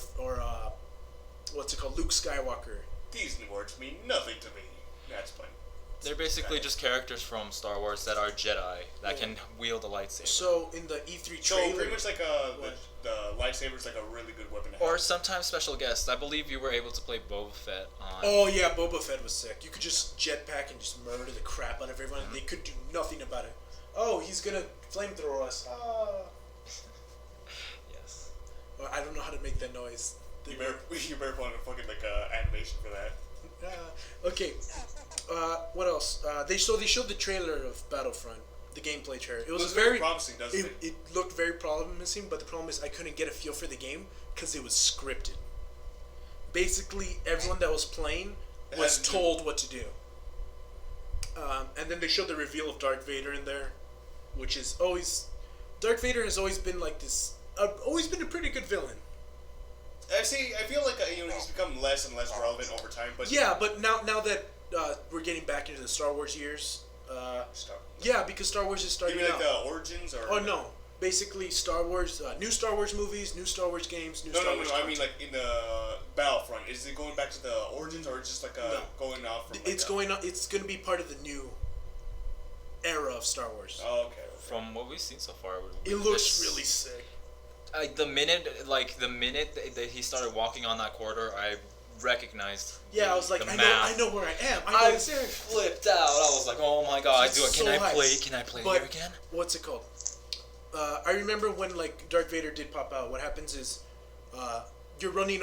what's it called, Luke Skywalker. These new words mean nothing to me. That's fine. They're basically just characters from Star Wars that are Jedi that Yeah. can wield a lightsaber. So in the E3 So trailer, pretty much like the lightsaber's like a really good weapon to have. Or sometimes special guests. I believe you were able to play Boba Fett on. oh yeah, Boba Fett was sick. You could just jetpack and just murder the crap out of everyone, and they could do nothing about it. Oh, he's gonna flamethrower us. Yes. Well, I don't know how to make that noise. you better put on a fucking like animation for that. Okay. What else? They showed the trailer of Battlefront, the gameplay trailer. It was Looks very promising, doesn't it? It looked very promising, but the problem is I couldn't get a feel for the game because it was scripted. Basically, everyone that was playing was told what to do. And then they showed the reveal of Darth Vader in there, which is always... Darth Vader has always been like this... always been a pretty good villain. I feel like he's become less and less relevant over time. But yeah, but now that we're getting back into the Star Wars years, yeah, because Star Wars is starting. You mean out. like the origins or? Oh no, basically Star Wars, new Star Wars movies, new Star Wars games, new Star Wars. No. I mean like in the Battlefront. Is it going back to the origins or just like going off? From It's going on. It's going to be part of the new era of Star Wars. Oh, okay. From what we've seen so far, It looks really sick. The minute that he started walking on that corridor, I recognized. Yeah, I was like, the I map. know where I am. I flipped out. I was like, oh my god, Can I play but here again? What's it called? I remember when like Darth Vader did pop out. What happens is, you're running.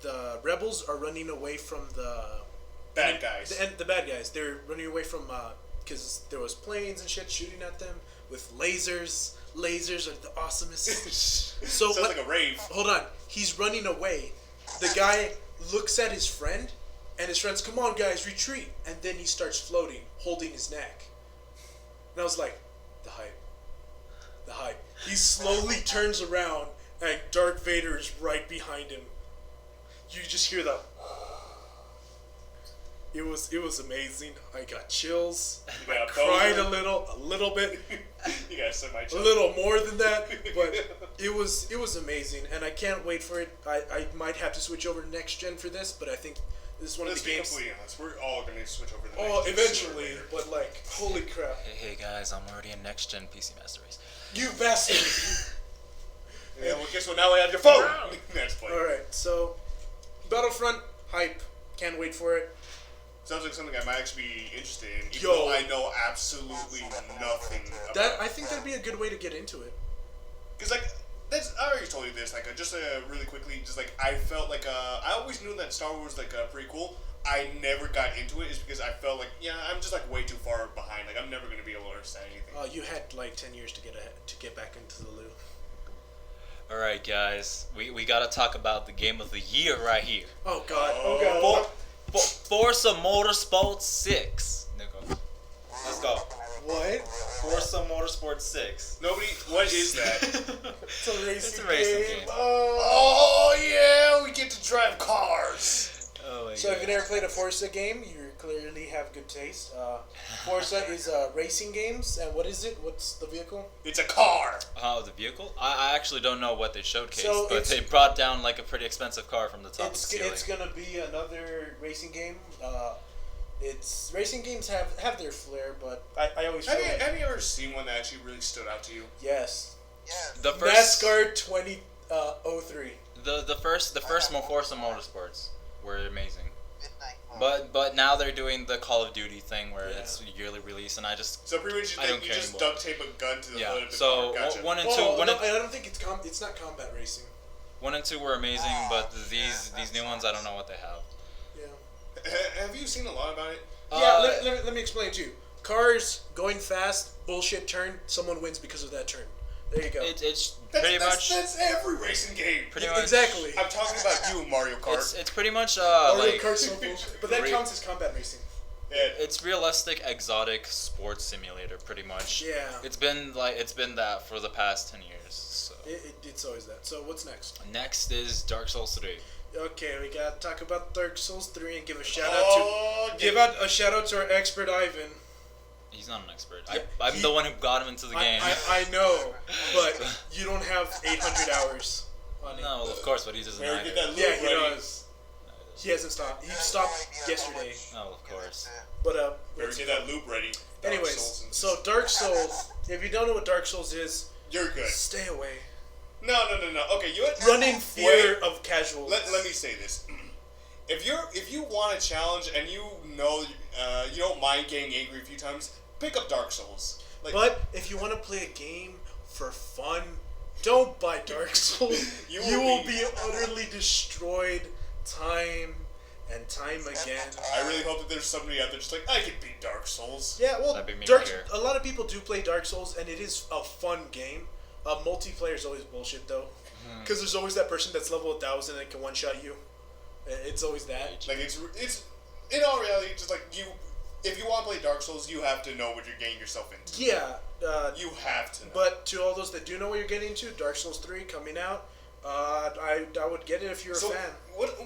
The rebels are running away from the bad guys. The bad guys. They're running away from because there was planes and shit shooting at them with lasers. Lasers are the awesomest. So sounds like a rave. Hold on. He's running away. The guy looks at his friend, and his friend's, come on, guys, retreat. And then he starts floating, holding his neck. And I was like, the hype. The hype. He slowly turns around, and Darth Vader is right behind him. You just hear the... It was amazing. I got chills. I cried a little bit. You got so much. A little more than that, but it was amazing, and I can't wait for it. I might have to switch over to next gen for this, but I think this is one of the games. Let's be completely honest. We're all gonna switch over to the Oh, next gen eventually, sooner or but like, holy crap! Hey guys, I'm already in next gen PC Master Race. You bastard! later. Yeah, well, guess what? Now I have your phone. Next play. All right, so Battlefront hype. Can't wait for it. Sounds like something I might actually be interested in, even Yo. though I know absolutely nothing about That I think that'd be a good way to get into it. Because, like, I already told you this, like, just really quickly, just, like, I felt like, I always knew that Star Wars was, like, pretty cool. I never got into it is because I felt like, yeah, I'm just, like, way too far behind. Like, I'm never going to be able to understand anything. Oh, you had like 10 years to get back into the loop. Alright guys, we gotta talk about the game of the year right here. Oh god, oh god. Forza Motorsport 6. Let's go. What? Forza Motorsport 6. Nobody, what is that? It's a racing, It's a racing game. Oh, yeah, we get to drive cars. Oh my So god. if you've never played a Forza game, you clearly have good taste. Forza is racing games, and what is it? What's the vehicle? It's a car. Oh, the vehicle? I actually don't know what they showcased, So but it's- they brought down like a pretty expensive car from the top of the ceiling. It's gonna be another racing game. It's racing games have their flair, but I always feel like, Have you ever seen one that actually really stood out to you? yes. Yeah. The first NASCAR 2003. the first Forza Motorsports were amazing. Midnight. But now they're doing the Call of Duty thing where Yeah. it's yearly release, and I just So pretty much I don't you care just anymore. duct tape a gun to the yeah. hood of the So car. Gotcha. one and Oh, two, no, I don't think it's not combat racing. 1 and 2 were amazing, but these new ones I don't know what they have. Yeah. Have you seen a lot about it? Yeah. Let me explain to you. Cars going fast, bullshit turn. Someone wins because of that turn. There you go. It's pretty much That's every racing game. pretty much Exactly. I'm talking about you, Mario Kart. It's pretty much Mario like Kart's so bullshit. But that Re- counts as combat racing. Yeah. it's realistic exotic sports simulator pretty much. Yeah. It's been that for the past 10 years. So It's always that. So what's next? next is Dark Souls 3. Okay, we gotta talk about Dark Souls 3 and give a shout Oh, out to our expert Ivan. He's not an expert. Yeah, I'm the one who got him into the game. I know, but you don't have 800 hours on it. No, of course, but he doesn't Better either. get that loop Yeah, he ready. does. He hasn't stopped. He stopped yesterday. Oh, of course. But Better get that loop ready. Dark anyways, Souls and- so Dark Souls. If you don't know what Dark Souls is, You're good. stay away. No. Okay, you what? Run in fear of casuals. Let me say this. If you want a challenge and you know you don't mind getting angry a few times, pick up Dark Souls. Like, But if you want to play a game for fun, don't buy Dark Souls. You you will will be- be utterly destroyed time and time again. I really hope that there's somebody out there just like I can beat Dark Souls. Yeah, well, That'd be me Dark. right here. A lot of people do play Dark Souls, and it is a fun game. Multiplayer is always bullshit though, because there's always that person that's level 1000 and can one shot you, It's always that. Like it's in all reality, just like you. If you want to play Dark Souls, you have to know what you're getting yourself into. Yeah. You have to know. But to all those that do know what you're getting into, Dark Souls 3 coming out, I would get it if you're a fan. What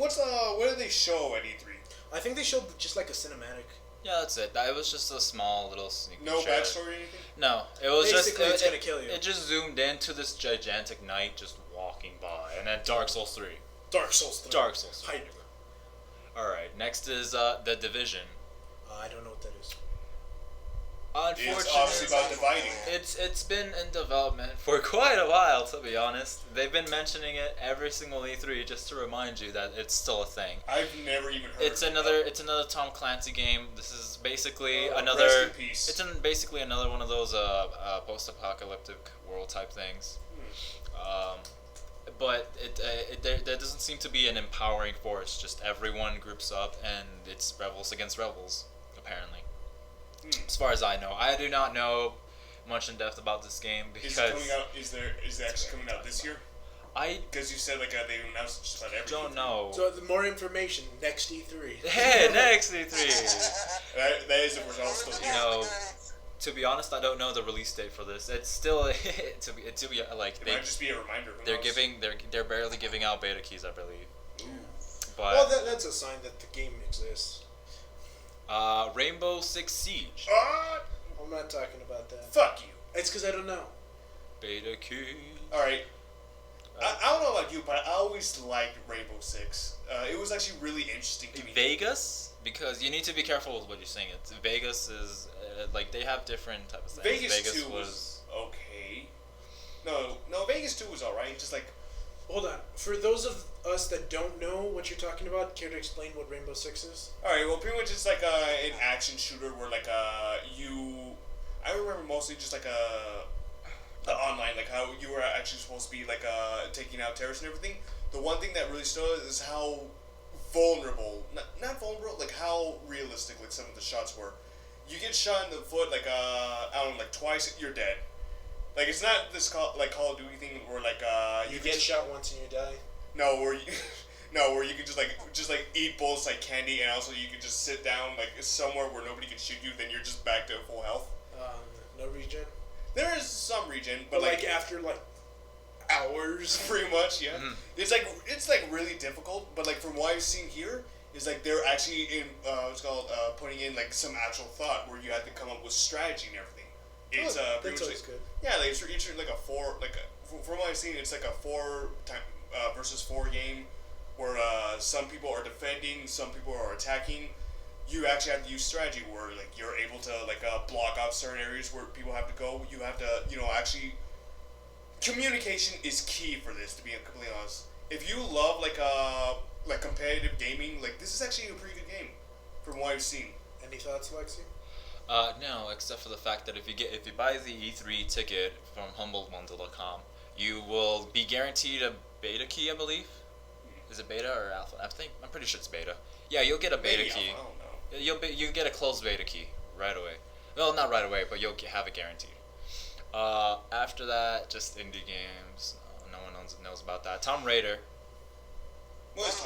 did they show at E3? I think they showed just like a cinematic. Yeah, that's it. It was just a small little sneak. No trailer. backstory or anything? No, it was Basically, just it's gonna kill you. It just zoomed into this gigantic knight just walking by, and then Dark Souls 3. Dark Souls 3. Dark Souls 3. Hype. All right, next is The Division. I don't know what that is. It's obviously about dividing. It's been in development for quite a while, to be honest. They've been mentioning it every single E3 just to remind you that it's still a thing. I've never even heard. It's another Tom Clancy game. This is basically another. Rest in peace. It's basically another one of those post-apocalyptic world type things. But there doesn't seem to be an empowering force. Just everyone groups up and it's rebels against rebels, apparently. As far as I know, I do not know much in depth about this game because Is it coming out? Is it actually coming out this year? I Because you said like they announced just about everything. don't know. So the more information next E3. Hey, next E3. That is the result still here. No. To be honest, I don't know the release date for this. It's still to be like It might just be a reminder. Who they're knows? giving they're barely giving out beta keys, I believe. Ooh. But Well, that's a sign that the game exists. Rainbow Six Siege Ah, I'm not talking about that. fuck you. It's because I don't know. beta key. All right. I don't know about you, but I always liked Rainbow Six. It was actually really interesting to me. Vegas, because you need to be careful with what you're saying. It's Vegas is like they have different types of things. Vegas 2 was okay. No, Vegas 2 was alright. Just like Hold on. For those of us that don't know what you're talking about, care to explain what Rainbow Six is? alright, well, pretty much it's like an action shooter where like I remember mostly just like the online, like how you were actually supposed to be like taking out terrorists and everything. The one thing that really stood out is how vulnerable, not vulnerable, like how realistic like some of the shots were. You get shot in the foot like I don't know, like twice, you're dead. Like it's not this Call of Duty thing where like You can get just- shot once and you die. No, where you where you can just like eat bullets like candy, and also you can just sit down like somewhere where nobody can shoot you. Then you're just back to full health. No regen. There is some regen, But but like after like hours. pretty much, yeah. Mhm. It's like really difficult, but like from what I've seen here, is like they're actually in what's called putting in like some actual thought where you have to come up with strategy and everything. It's pretty That's much always like, good. yeah, like it's like a four from what I've seen, it's like a 4 versus 4 game where some people are defending, some people are attacking. You actually have to use strategy where like you're able to like block off certain areas where people have to go. You have to actually communication is key for this. To be completely honest, if you love like competitive gaming, like this is actually a pretty good game from what I've seen. Any thoughts, Lexi? No, except for the fact that if you buy the E3 ticket from humbledbundle.com, you will be guaranteed a beta key, I believe. Is it beta or alpha? I'm pretty sure it's beta. Yeah, you'll get a beta Maybe key. Alpha, I don't know. You get a closed beta key right away. Well, not right away, but you'll have it guaranteed. After that, just indie games. No one knows about that. Tomb Raider. What is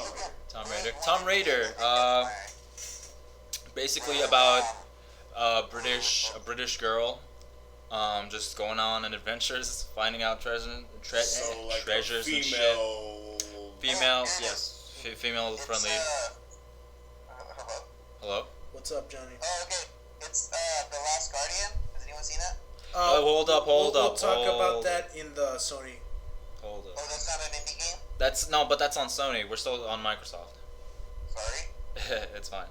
Tomb Raider? Tomb Raider. Basically about a British girl, just going on adventures, finding out So like treasures a and shit. Female, yes, female friendly. Hello? Hello. What's up, Johnny? Oh, okay. It's The Last Guardian. Has anyone seen that? Hold up. We'll talk about that in the Sony. Hold Oh, up. that's not an indie game? But that's on Sony. We're still on Microsoft. Sorry. It's fine.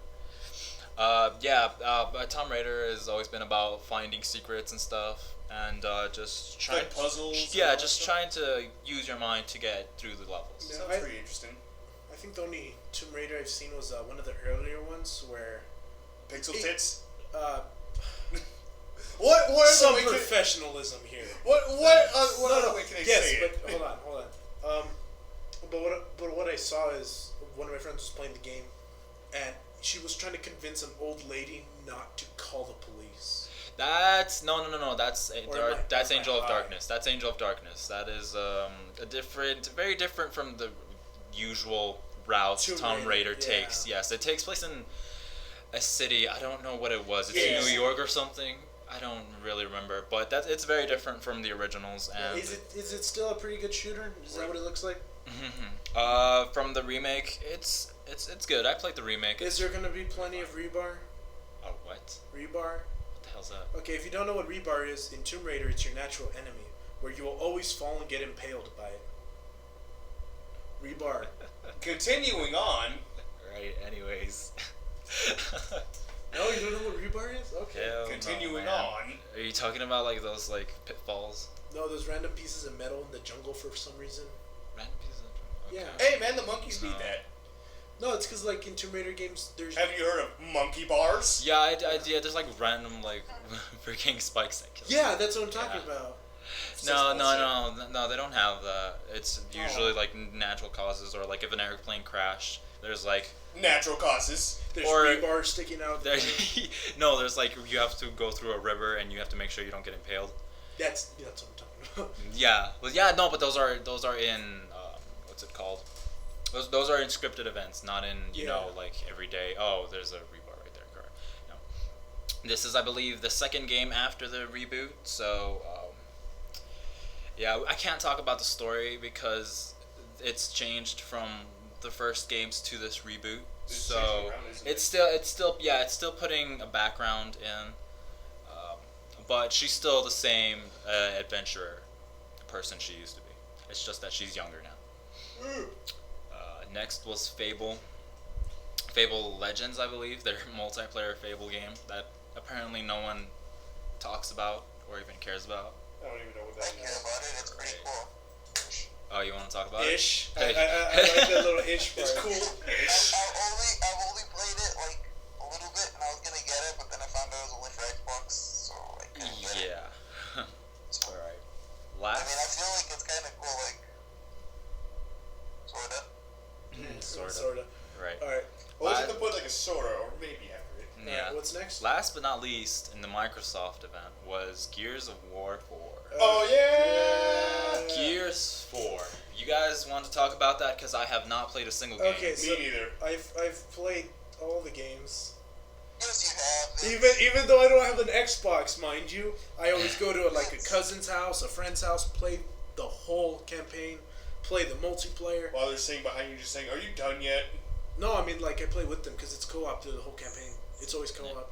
But Tomb Raider has always been about finding secrets and stuff, and just trying. Like puzzles. Yeah, and all just that trying to use your mind to get through the levels. stuff? Yeah, Sounds pretty interesting. I think the only Tomb Raider I've seen was one of the earlier ones where Pixel It- tits. what What? some other way can- professionalism here. What other way can I Yes, say it? but hold on. But what I saw is one of my friends was playing the game, and she was trying to convince an old lady not to call the police. That's no. That's Or Angel of my eye. Darkness. That's Angel of Darkness. That is a different, very different from the usual routes Tomb Tomb Raider, Raider takes. yeah. Yes, it takes place in a city. I don't know what it was. It's Yeah. New York or something. I don't really remember, but it's very different from the originals. And Is it still a pretty good shooter? Is that what it looks like? from the remake, it's good. I played the remake. Is there gonna be plenty of rebar? Oh, what? Rebar? What the hell's that? Okay, if you don't know what rebar is, in Tomb Raider, it's your natural enemy, where you will always fall and get impaled by it. Rebar. Continuing on. Right. Anyways. No, you don't know what rebar is? Okay. Hell no, Continuing man. on. Are you talking about like those like pitfalls? No, those random pieces of metal in the jungle for some reason. Random pieces of- Yeah. Hey man, the monkeys No. beat that. No, it's because like in Tomb Raider games, there's Have you heard of monkey bars? Yeah, yeah. There's like random like freaking spikes that kill. yeah, that's what I'm talking Yeah. about. No, they don't have that. It's usually like natural causes, or like if an airplane crash, there's like Natural causes. There's Or- rebar sticking out. there. No, there's like you have to go through a river and you have to make sure you don't get impaled. That's what I'm talking about. Yeah, but those are in what's it called? Those are in scripted events, not in Yeah. like every day. Oh, there's a rebar right there. Correct. No, this is I believe the second game after the reboot. So yeah, I can't talk about the story because it's changed from the first games to this reboot. It's So changing around, isn't it's still putting a background in. But she's still the same adventurer person she used to be. It's just that she's younger now. Next was Fable. Fable Legends, I believe. Their multiplayer Fable game that apparently no one talks about or even cares about. I don't even know what I that care is. about it. It's pretty cool. Oh, you want to talk about Ish. it? I like that little ish part. It's cool. I've only played it like a little bit, and I was gonna get it, but then I found out it was only for Xbox, so I couldn't get it. Yeah. So, All right. I mean, Last. I feel like it's kind of cool, like sorta. Sort of. Right. All right. Always have to put like a soda or maybe after it. All Yeah. right, what's next? Last but not least, in the Microsoft event was Gears of War 4. Oh yeah. Gears 4. You guys want to talk about that? Because I have not played a single game. Okay, so Me neither. I've played all the games. Yes, you have. Even though I don't have an Xbox, mind you, I always go to like a cousin's house, a friend's house, play the whole campaign, play the multiplayer. While they're sitting behind you, just saying, "Are you done yet?" No, I mean like I play with them because it's co-op through the whole campaign. It's always co-op.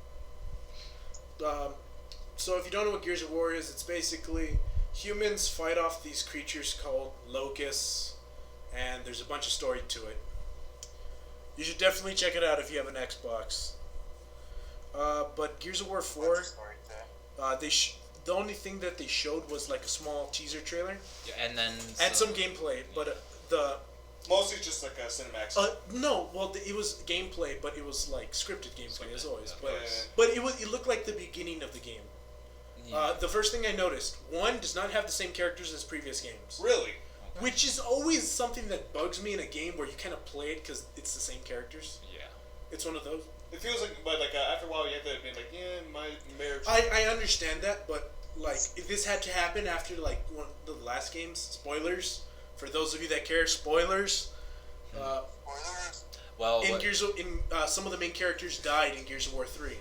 So if you don't know what Gears of War is, it's basically humans fight off these creatures called locusts, and there's a bunch of story to it. You should definitely check it out if you have an Xbox. But Gears of War 4, the only thing that they showed was like a small teaser trailer Yeah, and then and some gameplay. But the Mostly just like a cinemax. no, well it was gameplay, but it was like scripted gameplay as always. yeah. But Yeah. but it looked like the beginning of the game. The first thing I noticed, one does not have the same characters as previous games, Really? which is always something that bugs me in a game where you kind of play it because it's the same characters. Yeah. It's one of those. It feels like, but like after a while, you have to admit, like, yeah, my marriage. I understand that, but like if this had to happen after like one of the last games, spoilers for those of you that care, spoilers. Spoilers. Well, In what- Gears of, some of the main characters died in Gears of War 3.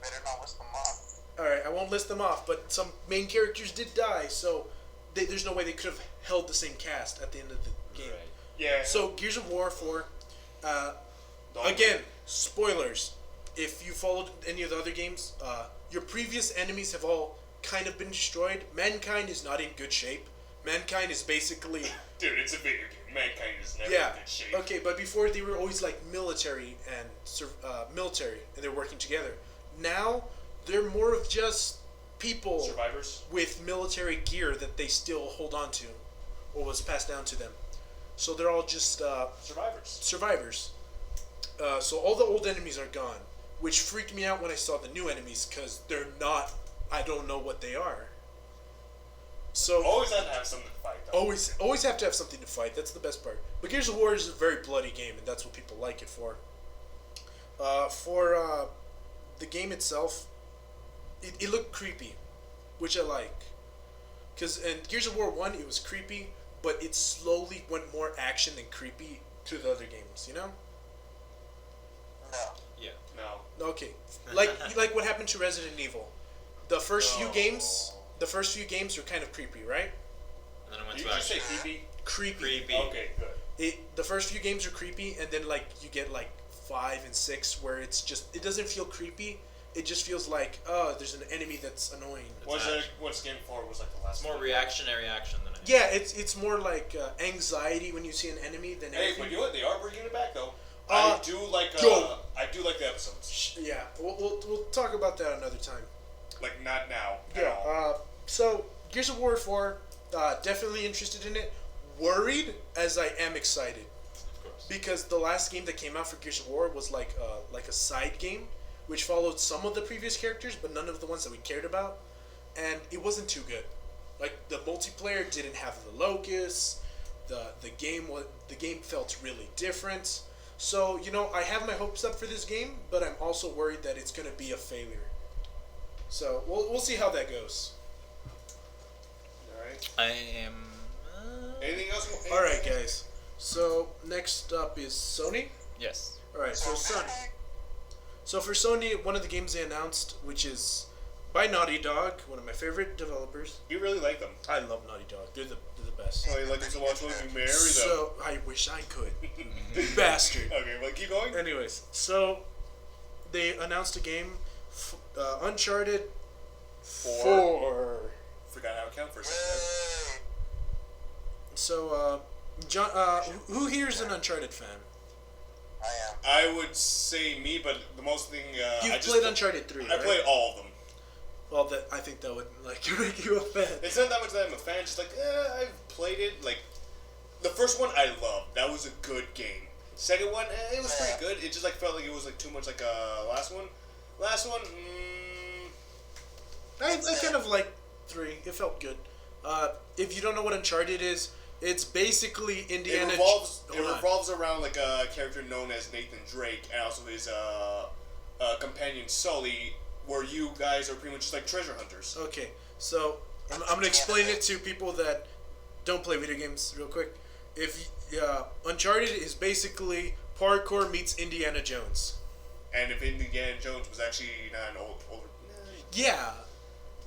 Better not list them off. All right, I won't list them off, but some main characters did die, so there's no way they could have held the same cast at the end of the game. Right. Yeah. So Gears of War 4, Don't- again, spoilers. If you followed any of the other games, your previous enemies have all kind of been destroyed. Mankind is not in good shape. Mankind is basically Dude, it's a video game. Mankind is never yeah. in good shape. Okay, but before they were always like military and they're working together. Now they're more of just people Survivors. with military gear that they still hold on to, or was passed down to them. So they're all just Survivors. survivors. So all the old enemies are gone, which freaked me out when I saw the new enemies because they're not. I don't know what they are. So Always have to have something to fight, though. always have to have something to fight. That's the best part. But Gears of War is a very bloody game, and that's what people like it for. For the game itself, it looked creepy, which I like. Because in Gears of War 1, it was creepy, but it slowly went more action than creepy to the other games, you know? No. Yeah. No. Okay, like what happened to Resident Evil. The first few No. games, were kind of creepy, right? And then it went Did to you just say action. creepy? Creepy. Creepy. Okay, good. The first few games are creepy, and then like you get like 5 and 6 where it doesn't feel creepy. It just feels like, oh, there's an enemy that's annoying. What's game 4 was like the last It's more one. reactionary action than anything. Yeah, it's more like anxiety when you see an enemy than Hey, anything. but you know what? They are bringing it back though. Uh, I do like go. the episodes. Yeah, we'll talk about that another time. Like not now. at Yeah. all. So Gears of War 4, definitely interested in it. Worried as I am excited, Of course. because the last game that came out for Gears of War was like a side game, which followed some of the previous characters, but none of the ones that we cared about, and it wasn't too good. Like the multiplayer didn't have the locusts. The game felt really different. So I have my hopes up for this game, but I'm also worried that it's gonna be a failure. So we'll see how that goes. All right. I am. Anything else? All right, guys. So next up is Sony. Yes. All right, so Sony. So for Sony, one of the games they announced, which is by Naughty Dog, one of my favorite developers. You really like them. I love Naughty Dog. They're the best. Oh, you like them so much? Well, you marry them. So I wish I could. Bastard. Okay, well, keep going. Anyways, so they announced a game, Uncharted 4. Forgot how to count for a second. Yay! So, John, who here is an Uncharted fan? I am. I would say me, but the most thing You've I just played Uncharted 3, I right? played all of them. Well, I think that would make you a fan. It's not that much that I'm a fan. Just like I've played it. Like the first one, I loved. That was a good game. Second one, it was pretty good. It just like felt like it was like too much like last one. Last one, I kind of like 3. It felt good. If you don't know what Uncharted is, it's basically Indiana. it revolves around like a character known as Nathan Drake and also his companion Sully, where you guys are pretty much just like treasure hunters. Okay, so I'm gonna explain it to people that don't play video games real quick. If Uncharted is basically parkour meets Indiana Jones. And if Indiana Jones was actually not an older. Yeah,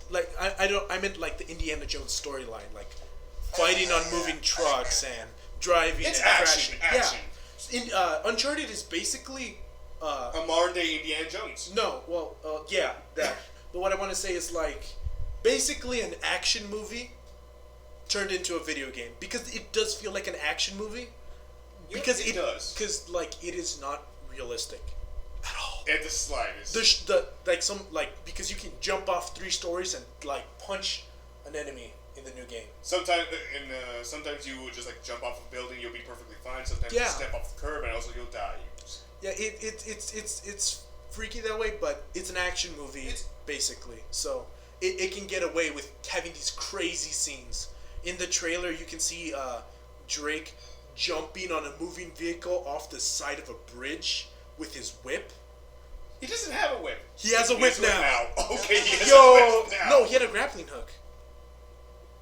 like I meant like the Indiana Jones storyline, like fighting on moving trucks and driving It's and action, crashing. action. Yeah, Uncharted is basically A modern day Indiana Jones. no, well, yeah, that. But what I want to say is like basically an action movie turned into a video game, because it does feel like an action movie. Because it does. Because like it is not realistic at all. At the slightest. Because you can jump off 3 stories and like punch an enemy in the new game. Sometimes you will just like jump off a building, you'll be perfectly fine. Sometimes Yeah. you step off the curb and also you'll die. Yeah, it's freaky that way, but it's an action movie basically. So it can get away with having these crazy scenes. In the trailer, you can see Drake jumping on a moving vehicle off the side of a bridge with his whip. He doesn't have a whip. He has a whip now. Okay, he has Yo, a whip now. no, he had a grappling hook.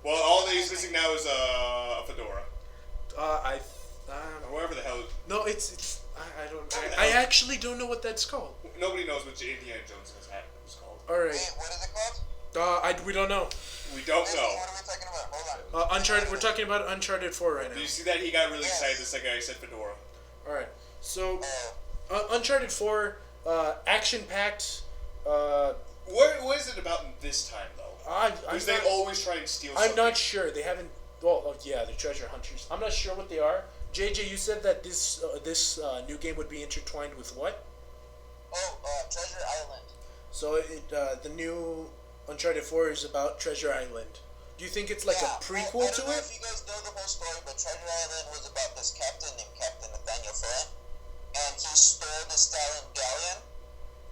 Well, all that he's missing now is a fedora. Or whatever the hell. No, it's I don't What the I hell? actually don't know what that's called. Nobody knows what Indiana Jones is called. All right, Wait, what is it called? we don't know. We don't Wait, know. what are we talking about? Hold on. Uncharted. We're talking about Uncharted 4 right Did now. you see that? He got really Yes. excited the second I said fedora. All right, so Oh, Uncharted 4, action packed. What is it about this time though? I'm Because they not, always try and steal. I'm something. not sure. They haven't. Well, yeah, the treasure hunters. I'm not sure what they are. JJ, you said that this new game would be intertwined with what? Treasure Island. So the new Uncharted 4 is about Treasure Island. Do you think it's like a prequel I to don't know it? if you guys know the whole story, but Treasure Island was about this captain named Captain Nathaniel Flynn, and he stole the Stalin galleon,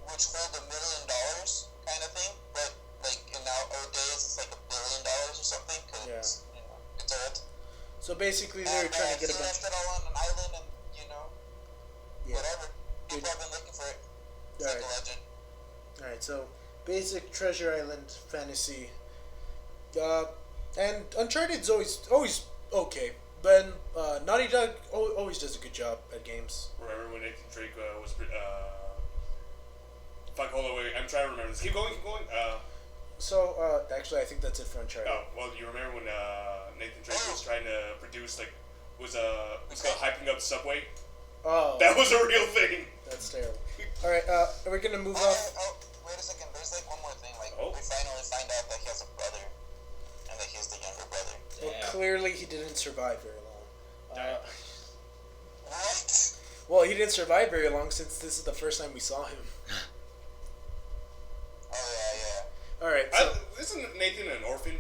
which hold $1 million kind of thing, but like in nowadays it's like $1 billion or something, because it's Earth. So basically, they're trying to get a he bunch. left it all on an island, and Yeah. whatever. Good. People have been looking for it. It's All like right. a legend. All right. So basic Treasure Island fantasy. And Uncharted's always okay, Ben, Naughty Dog always does a good job at games. Remember when Nathan Drake was fuck, hold on, wait, I'm trying to remember this. Keep going. Actually, I think that's it for Uncharted. Oh, well, you remember when Nathan Drake was trying to produce, like, was hyping up Subway? Oh. That was a real thing. That's terrible. Alright, we're gonna move Oh, off. wait a second. There's like one more thing. Like, Oh. we finally find out that he has a brother, and that he's the younger brother. Well, Damn. clearly he didn't survive very long. What? Well, he didn't survive very long since this is the first time we saw him. Oh Alright, so... Isn't Nathan an orphan?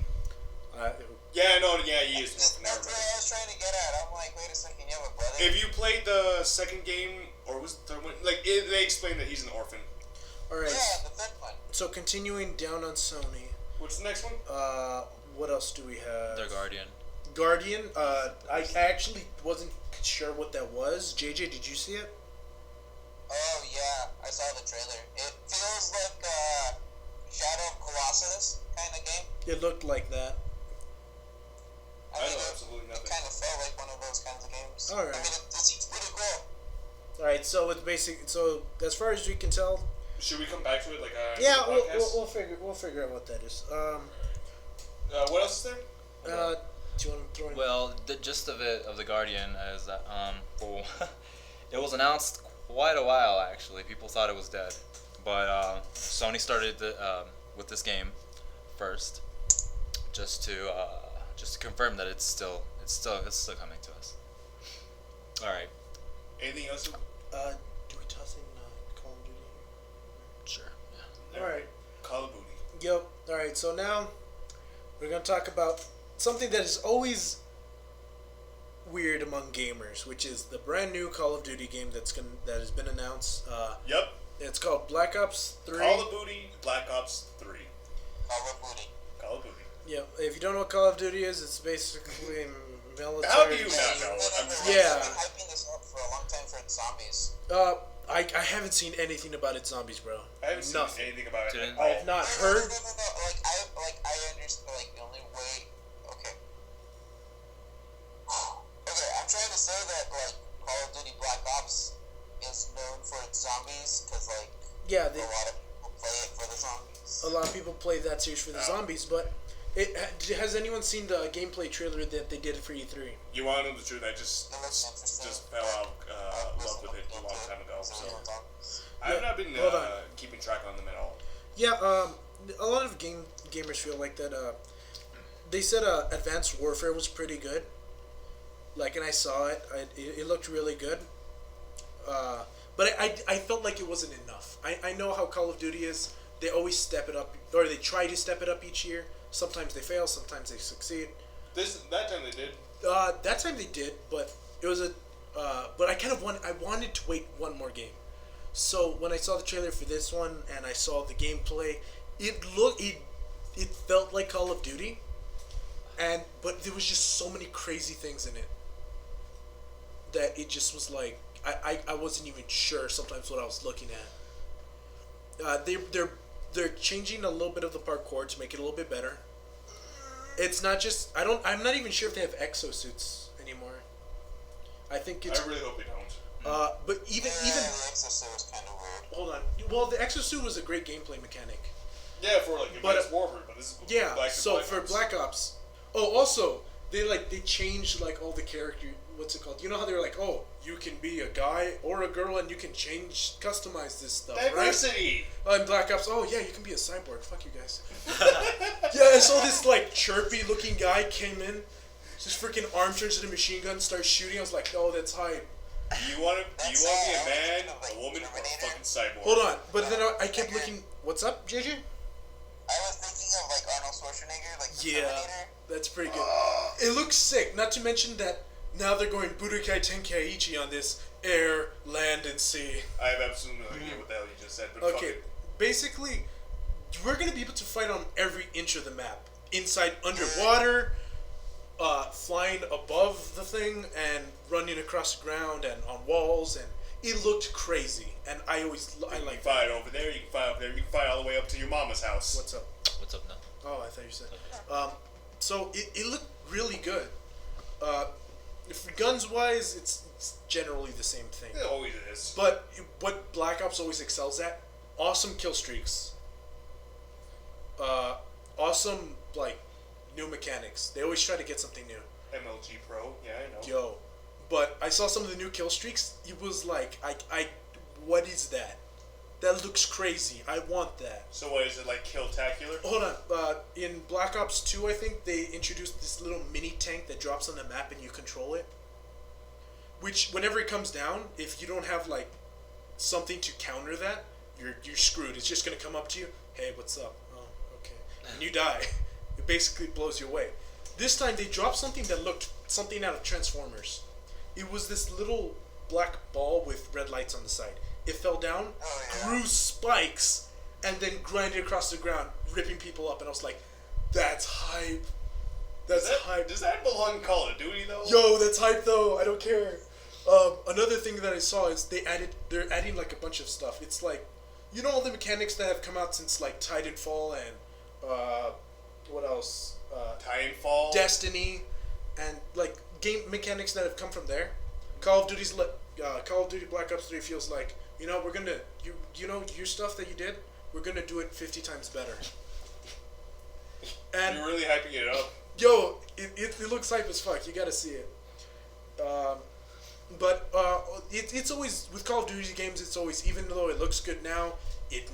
Uh, Yeah, no, yeah, he is an orphan. I That's what remember. I was trying to get at. I'm like, wait a second. You have a brother? If you played the second game, or was the third one, like, they explained that he's an orphan. Alright, Yeah, the third one. so continuing down on Sony, What's the next one? what else do we have? The Guardian. Guardian, I actually wasn't sure what that was. JJ, did you see it? Oh yeah, I saw the trailer. It feels like Shadow of Colossus kind of game. It looked like that. I mean, know it, absolutely it nothing. kind of felt like one of those kinds of games. Alright. I mean, it seems pretty cool. Alright, so it's so as far as we can tell, Should we come back to it, like, yeah, the we'll podcast? we'll figure out what that is. What else is there? Do you want to throw in? Well, the gist of the Guardian is that it was announced quite a while actually. People thought it was dead, but Sony started with this game first, just to confirm that it's still coming to us. All right, Anything else? Do we toss in Call of Duty? sure. Yeah. There. Alright. Call of Duty. Yep. Alright, so now we're going to talk about something that is always weird among gamers, which is the brand new Call of Duty game that has been announced. Yep. It's called Black Ops 3. Call of Duty, Black Ops 3. Call of Duty. Call of Duty. Yeah, if you don't know what Call of Duty is, it's basically military. How do you not You've know been what I'm everywhere. Yeah. You've been hyping this up for a long time for zombies. I haven't seen anything about its zombies, bro. I haven't seen Nothing. anything about it. Didn't- at all. I have not No, heard. no. I understand. Like the only way. Okay. Okay, I'm trying to say that like Call of Duty Black Ops is known for its zombies because like Yeah, a lot of people play it for the zombies. a lot of people play that series for the No. zombies, but has anyone seen the gameplay trailer that they did for E3? You want to know the truth? I just It looks interesting. fell out love with it a long time ago. So I've not been hold on. keeping track on them at all. Yeah, a lot of gamers feel like that. They said Advanced Warfare was pretty good. Like, and I saw it. It looked really good. But I felt like it wasn't enough. I know how Call of Duty is. They always step it up, or they try to step it up each year. Sometimes they fail, sometimes they succeed. That time they did. That time they did, but it was but I wanted to wait one more game. So when I saw the trailer for this one and I saw the gameplay, it felt like Call of Duty, but there was just so many crazy things in it that it just was like I wasn't even sure sometimes what I was looking at. They're changing a little bit of the parkour to make it a little bit better. It's not just I'm not even sure if they have exosuits anymore. I think it's I really hope they don't. but even The Exorcist was kind of weird. hold on. Well, the exosuit was a great gameplay mechanic. Yeah, for like But, Advanced Warfare, but this is Yeah. Black So Black for Ops. Black Ops, also they changed like all the character. What's it called? You know how they're like, oh, you can be a guy or a girl, and you can customize this stuff, Diversity. right? In Black Ops, oh yeah, you can be a cyborg. Fuck you guys. Yeah, I saw this like chirpy-looking guy came in, just freaking arm turns to the machine gun, starts shooting. I was like, oh, that's hype. You want to be a man, a woman, or a Terminator. fucking cyborg? Hold on, but then I kept looking. What's up, JJ? I was thinking of like Arnold Schwarzenegger, like the Yeah, Terminator. that's pretty good. It looks sick. Not to mention that now they're going Budokai Tenkaichi on this air, land, and sea. I have absolutely no idea what the hell you just said, but fuck Okay, it. basically, we're gonna be able to fight on every inch of the map. Inside, underwater, flying above the thing, and running across the ground, and on walls, and it looked crazy. And I You like can fight over there, you can fight over there, you can fight all the way up to your mama's house. What's up? What's up now? Oh, I thought you said. So it looked really good. guns wise, it's generally the same thing. It always is. But what Black Ops always excels at, awesome kill streaks. Awesome, like, new mechanics. They always try to get something new. MLG Pro, yeah, I know. Yo. But I saw some of the new kill streaks. It was like, what is that? That looks crazy. I want that. So what is it, like Kill-tacular? Hold on. In Black Ops 2, I think, they introduced this little mini tank that drops on the map and you control it. Which, whenever it comes down, if you don't have, like, something to counter that, you're screwed. It's just going to come up to you. Hey, what's up? Oh, okay. And you die. It basically blows you away. This time, they dropped something that looked something out of Transformers. It was this little black ball with red lights on the side. It fell down, grew spikes, and then grinded across the ground, ripping people up. And I was like, that's hype. That's hype. Does that belong in Call of Duty, though? Yo, that's hype, though. I don't care. Another thing that I saw is they're adding, like, a bunch of stuff. It's like, you know all the mechanics that have come out since, like, Titanfall and, what else? Titanfall? Destiny, and, like, game mechanics that have come from there. Call of Duty Black Ops 3 feels like, you know, we're gonna, you know, your stuff that you did, we're gonna do it 50 times better. And you're really hyping it up. yo, it looks hype as fuck. You gotta see it. But it's always, with Call of Duty games, it's always, even though it looks good now, it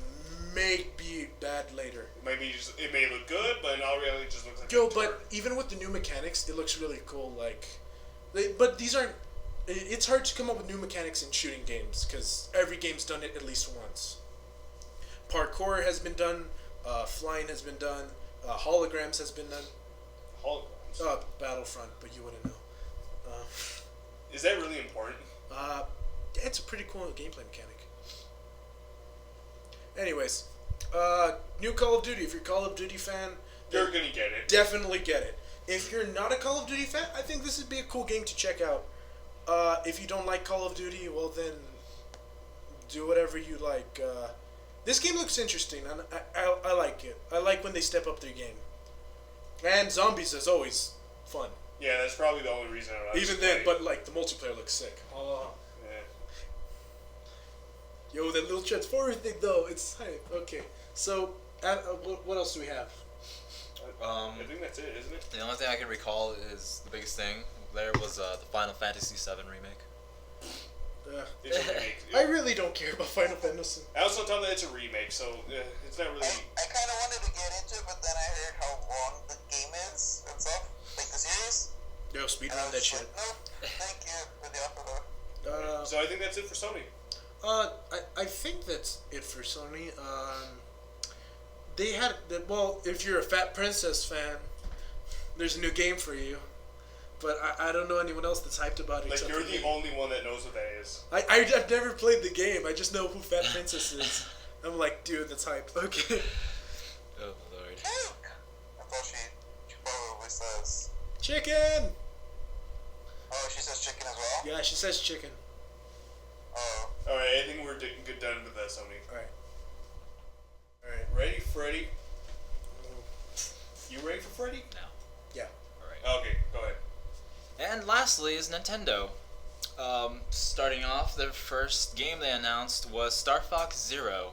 may be bad later. It may look good, but in all reality, it just looks like Yo, a turd. but even with the new mechanics, it looks really cool. Like, but these aren't. It's hard to come up with new mechanics in shooting games because every game's done it at least once. Parkour has been done. Flying has been done. Holograms has been done. Holograms? Battlefront, but you wouldn't know. Is that really important? It's a pretty cool gameplay mechanic. Anyways, new Call of Duty. If you're a Call of Duty fan, You're gonna get it. definitely get it. If you're not a Call of Duty fan, I think this would be a cool game to check out. If you don't like Call of Duty, well then, do whatever you like. This game looks interesting, and I like it. I like when they step up their game. And zombies is always fun. Yeah, that's probably the only reason I like Even then, but like the multiplayer looks sick. Yeah. Yo, that little Transformer thing though, it's hype. Okay, so what else do we have? I think that's it, isn't it? The only thing I can recall is the biggest thing there was the Final Fantasy VII remake. It's a remake. I really don't care about Final Fantasy. I also tell that it's a remake, so it's not really. I kind of wanted to get into it, but then I heard how long the game is and stuff, like the series. Yo, And I speedrun was that just shit. like, nope, thank you for the offer though. So I think that's it for Sony. I think that's it for Sony. They had well, if you're a Fat Princess fan, there's a new game for you. But I don't know anyone else that's hyped about it. Like, except you're for the me. only one that knows what that is. I've never played the game. I just know who Fat Princess is. I'm like, dude, that's hype. Okay. Oh lord. I thought she probably says. Chicken. Oh, she says chicken as well. Yeah, she says chicken. Oh. Alright, I think we're done with that, Sony. All right. Ready, Freddy? You ready for Freddy? No. Yeah. Alright. Okay, go ahead. And lastly is Nintendo. Starting off, their first game they announced was Star Fox Zero.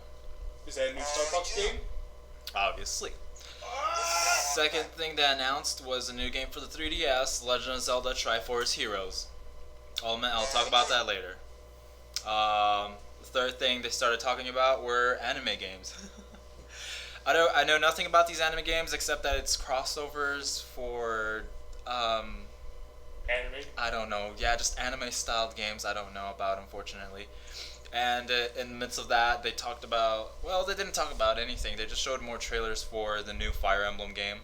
Is that a new Star Fox yeah. game? Obviously. Ah! Second thing they announced was a new game for the 3DS, Legend of Zelda Triforce Heroes. I'll talk about that later. The third thing they started talking about were anime games. I know nothing about these anime games except that it's crossovers for Anime? I don't know. Yeah, just anime styled games I don't know about, unfortunately. And in the midst of that, they talked about, well, they didn't talk about anything. They just showed more trailers for the new Fire Emblem game.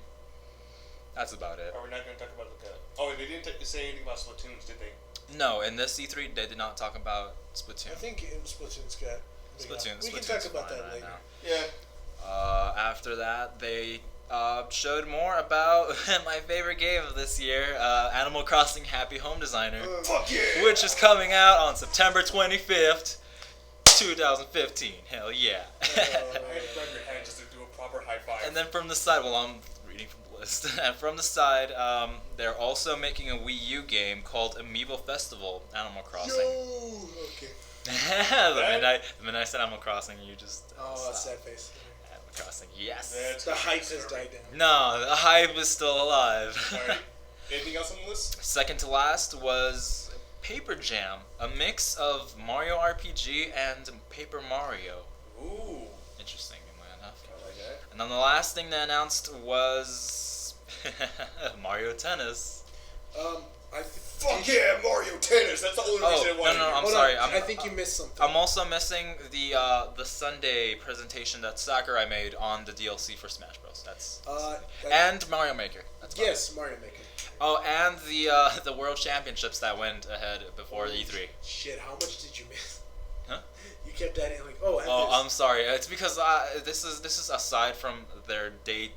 That's about it. Are we not going to talk about the... Oh, they didn't say anything about Splatoons, did they? No, in this E3, they did not talk about Splatoon. I think Splatoon's got. Splatoon's We can Splatoon's talk about fine that right later. now. Yeah. After that, they showed more about my favorite game of this year, Animal Crossing Happy Home Designer, Fuck yeah! which is coming out on September 25th, 2015. Hell yeah. I grab your hand just to do a proper high five. And then from the side, well, I'm reading from list. And from the side, they're also making a Wii U game called Amiibo Festival Animal Crossing. Yo! Okay. the minute I said Animal Crossing, you just. Oh, stopped. sad face. Animal Crossing, yes. That's The gonna be hype has disturbing. died down. No, the hype is still alive. Alright. Anything else on the list? Second to last was Paper Jam, a mix of Mario RPG and Paper Mario. Ooh. Interesting, enough. I like that. And then the last thing they announced was Mario Tennis. Fuck yeah, Mario Tennis. That's the only reason I wanted no, to I'm Hold sorry. on, I think you missed something. I'm also missing the Sunday presentation that Sakurai made on the DLC for Smash Bros. That's and Mario Maker. That's about yes, it. Mario Maker. Oh, and the World Championships that went ahead before E3. Shit, how much did you miss? Huh? You kept adding like, oh, and Oh, this. I'm sorry. It's because this is aside from their day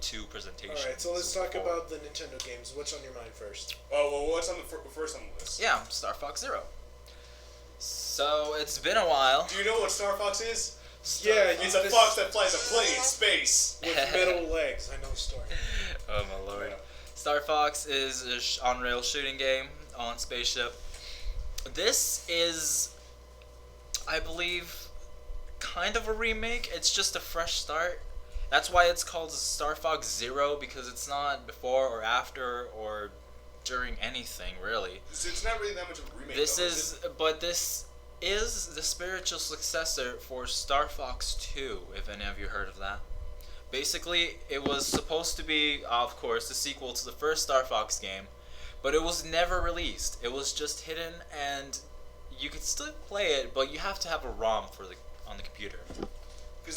2 presentation. All right, so let's talk before. about the Nintendo games. What's on your mind first? Oh, well, what's on the first on the list? Yeah, Star Fox Zero. So it's been a while. Do you know what Star Fox is? Yeah, It's a fox that flies a plane in space. With metal legs. I know the story. Oh my lord. Star Fox is a on-rail shooting game on spaceship. This is, I believe, kind of a remake. It's just a fresh start. That's why it's called Star Fox Zero, because it's not before or after or during anything, really. So it's not really that much of a remake. This though, this is the spiritual successor for Star Fox 2, if any of you heard of that. Basically, it was supposed to be, of course, the sequel to the first Star Fox game, but it was never released. It was just hidden, and you could still play it, but you have to have a ROM on the computer. Because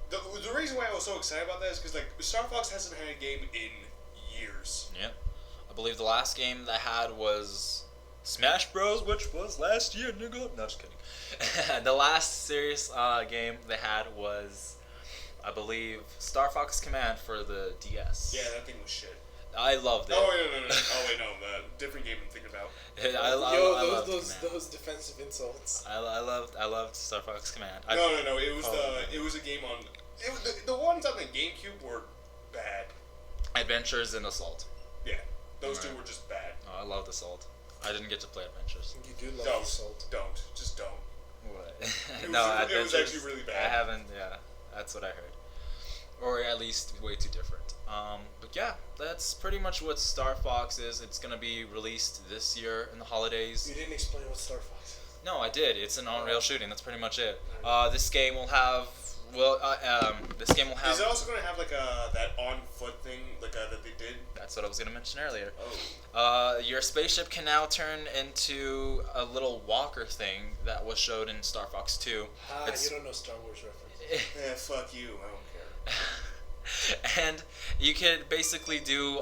the reason why I was so excited about that is because Star Fox hasn't had a game in years. Yep. I believe the last game they had was Smash Bros, which was last year, nigga. No, just kidding. The last serious game they had was, I believe, Star Fox Command for the DS. Yeah, that thing was shit. I loved it. Oh wait, no. Oh wait, no, the different game I'm thinking about. I loved Command. those defensive insults. I loved Star Fox Command. No. It was a game on. The ones on the GameCube were bad. Adventures in Assault. Yeah, those two Right. were just bad. Oh, I loved Assault. I didn't get to play Adventures. You do love Don't, assault. just don't. What? It No, was Adventures. actually really bad. I haven't. Yeah, that's what I heard. Or at least way too different. But yeah, that's pretty much what Star Fox is. It's gonna be released this year in the holidays. You didn't explain what Star Fox is. No, I did. It's an on-rail shooting. That's pretty much it. Alright. This game will have. This game will have. Is it also going to have that on foot thing that they did? That's what I was gonna mention earlier. Oh. Your spaceship can now turn into a little walker thing that was showed in Star Fox 2. You It's- don't know Star Wars reference. Yeah, fuck you. I don't care. And you could basically do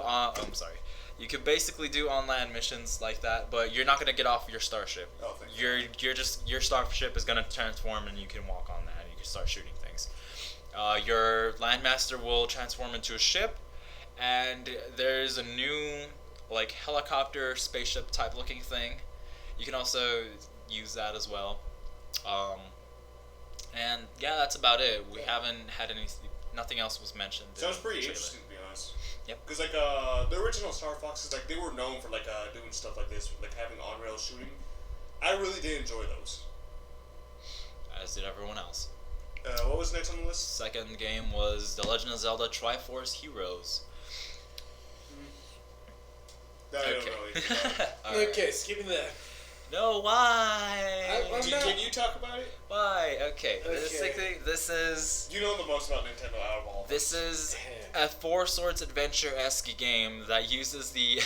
you could basically do online missions like that, but you're not gonna get off your starship. Oh, thank Your starship is gonna transform and you can walk on that and you can start shooting things. Your landmaster will transform into a ship, and there's a new helicopter spaceship type looking thing. You can also use that as well. And yeah, that's about it. We haven't had nothing else was mentioned. in Sounds the pretty trailer. interesting, to be honest. Yep. Because the original Star Foxes, they were known for doing stuff like this, having on-rail shooting. I really did enjoy those. As did everyone else. What was next on the list? Second game was The Legend of Zelda Triforce Heroes. No, I don't know anything about it. Alright. Okay, skipping that. No, why? I'm not- Can you talk about it? Why? Okay. Okay. Basically, this is You know the most about Nintendo out of all. this is a Four Swords Adventure-esque game that uses the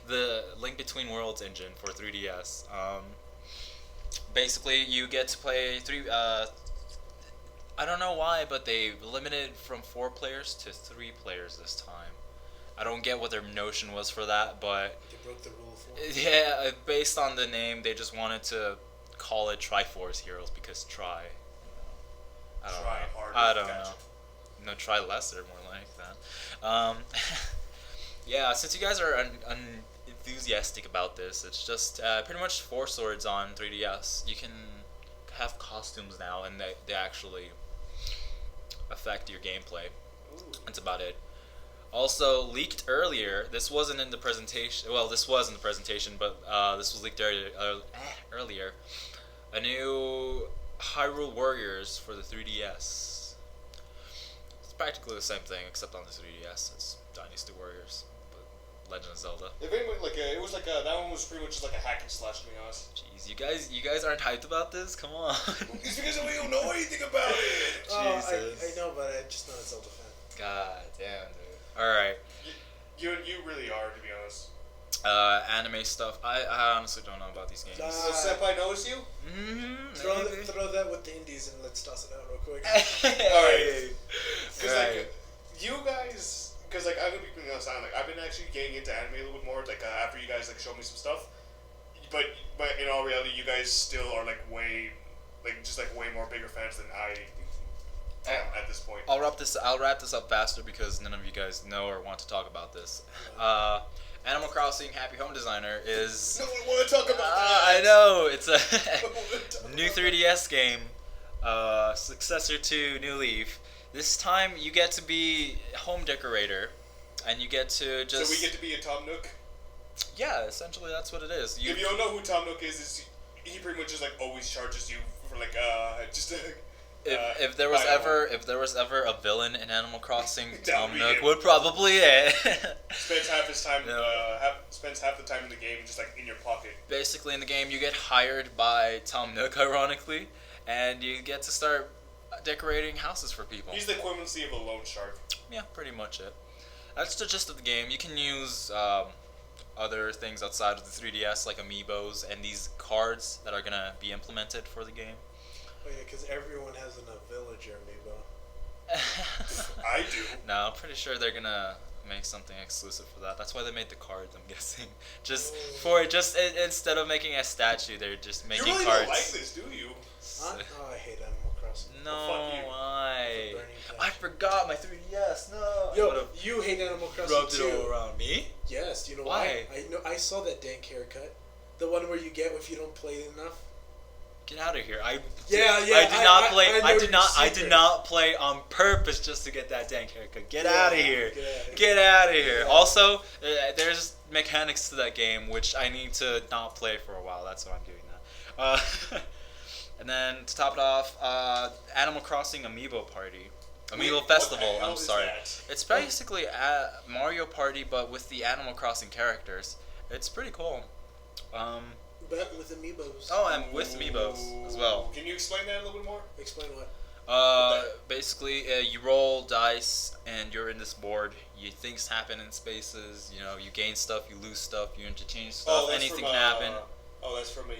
the Link Between Worlds engine for 3DS. Basically, you get to play I don't know why, but they limited from 4 players to 3 players this time. I don't get what their notion was for that, but They broke the rule for yeah, based on the name, they just wanted to call it Triforce Heroes because try. I don't Try know. harder. I don't Gotcha. know. No, try lesser, more like that. Yeah, since you guys are enthusiastic about this, it's just pretty much 4 swords on 3DS. You can have costumes now, and they actually affect your gameplay. Ooh. That's about it. Also leaked earlier. This wasn't in the presentation. Well, this was in the presentation, but this was leaked earlier. A new Hyrule Warriors for the 3DS. It's practically the same thing, except on the 3DS. It's Dynasty Warriors, but Legend of Zelda. If anyone, it was like that one was pretty much just like a hack and slash, to be honest. Jeez, you guys aren't hyped about this? Come on. It's because we don't know anything about it. Jesus. I know, but I'm just not a Zelda fan. God damn, dude. Alright. You really are, to be honest. Anime stuff. I honestly don't know about these games. So Senpai knows you? Throw that with the indies and let's toss it out real quick. Alright. Because, Alright. you guys... Because, I'm going to be honest, I've been actually getting into anime a little bit more, after you guys, showed me some stuff. But in all reality, you guys still are, way more bigger fans than I am at this point. I'll wrap this up faster because none of you guys know or want to talk about this. Animal Crossing Happy Home Designer is... No one want to talk about that! I know! It's a new 3DS game, successor to New Leaf. This time you get to be home decorator, and you get to just... So we get to be a Tom Nook? Yeah, essentially that's what it is. If you don't know who Tom Nook is he pretty much just always charges you for just if there was ever a villain in Animal Crossing, That Tom would be Nook him. would probably spends half his time Yeah. spends half the time in the game just in your pocket. Basically in the game you get hired by Tom Nook, ironically, and you get to start decorating houses for people. He's the equivalency of a loan shark. Yeah, pretty much it. That's the gist of the game. You can use other things outside of the 3DS like amiibos and these cards that are gonna be implemented for the game. Oh yeah, because everyone has a villager amiibo. I do. No, I'm pretty sure they're gonna make something exclusive for that. That's why they made the cards, I'm guessing. Instead of making a statue, they're just making You really cards. don't like this, do you? Huh? Oh, I hate Animal Crossing. No, Well, fuck you. why? Burning Passion. I forgot my 3DS. No. Yo, you hate Animal Crossing rubbed too. it all around me. Yes, do you know Why? I saw that dank haircut. The one where you get if you don't play enough. Get out of here! Yeah, I yeah, did not I- play. I know I did your not. I did secret. not play on purpose just to get that dank haircut. Get Yeah, out of here! get outta here. Get out of here! Yeah. Also, there's mechanics to that game which I need to not play for a while. That's why I'm doing that. And then to top it off, Animal Crossing Amiibo Party. Amiibo What Festival. the hell I'm is sorry. that? It's basically a Mario Party, but with the Animal Crossing characters. It's pretty cool. But with amiibos. Oh, and with amiibos as well. Can you explain that a little bit more? Explain what? Basically, you roll dice, and you're in this board. Things happen in spaces. You gain stuff, you lose stuff, you interchange stuff. Anything can happen. That's from a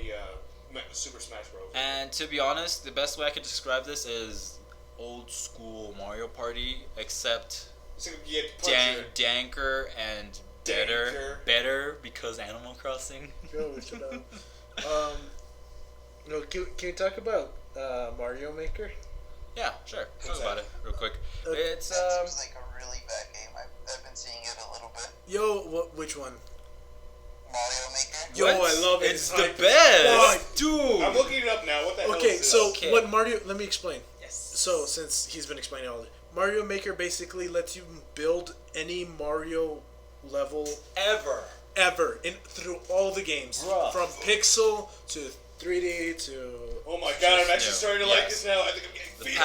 Super Smash Bros. And to be honest, the best way I could describe this is old school Mario Party, except So you get puncher. danker and Danker. better because Animal Crossing. Yo, shut up. No, can we talk about Mario Maker? Yeah, sure. Talk What's about that? it real quick. Uh, It's That seems like a really bad game. I've been seeing it a little bit. Yo, which one? Mario Maker. Yo, what? I love it. It's It's the hype. best, What? dude. I'm looking it up now. What the hell Okay, is this? so Okay. what Mario? Let me explain. Yes. So since he's been explaining all of it, Mario Maker basically lets you build any Mario level Ever. ever through all the games, Bruh. from pixel to 3D to. Oh my god, I'm actually Just starting to new. like Yes. this now. I think I'm getting The feels.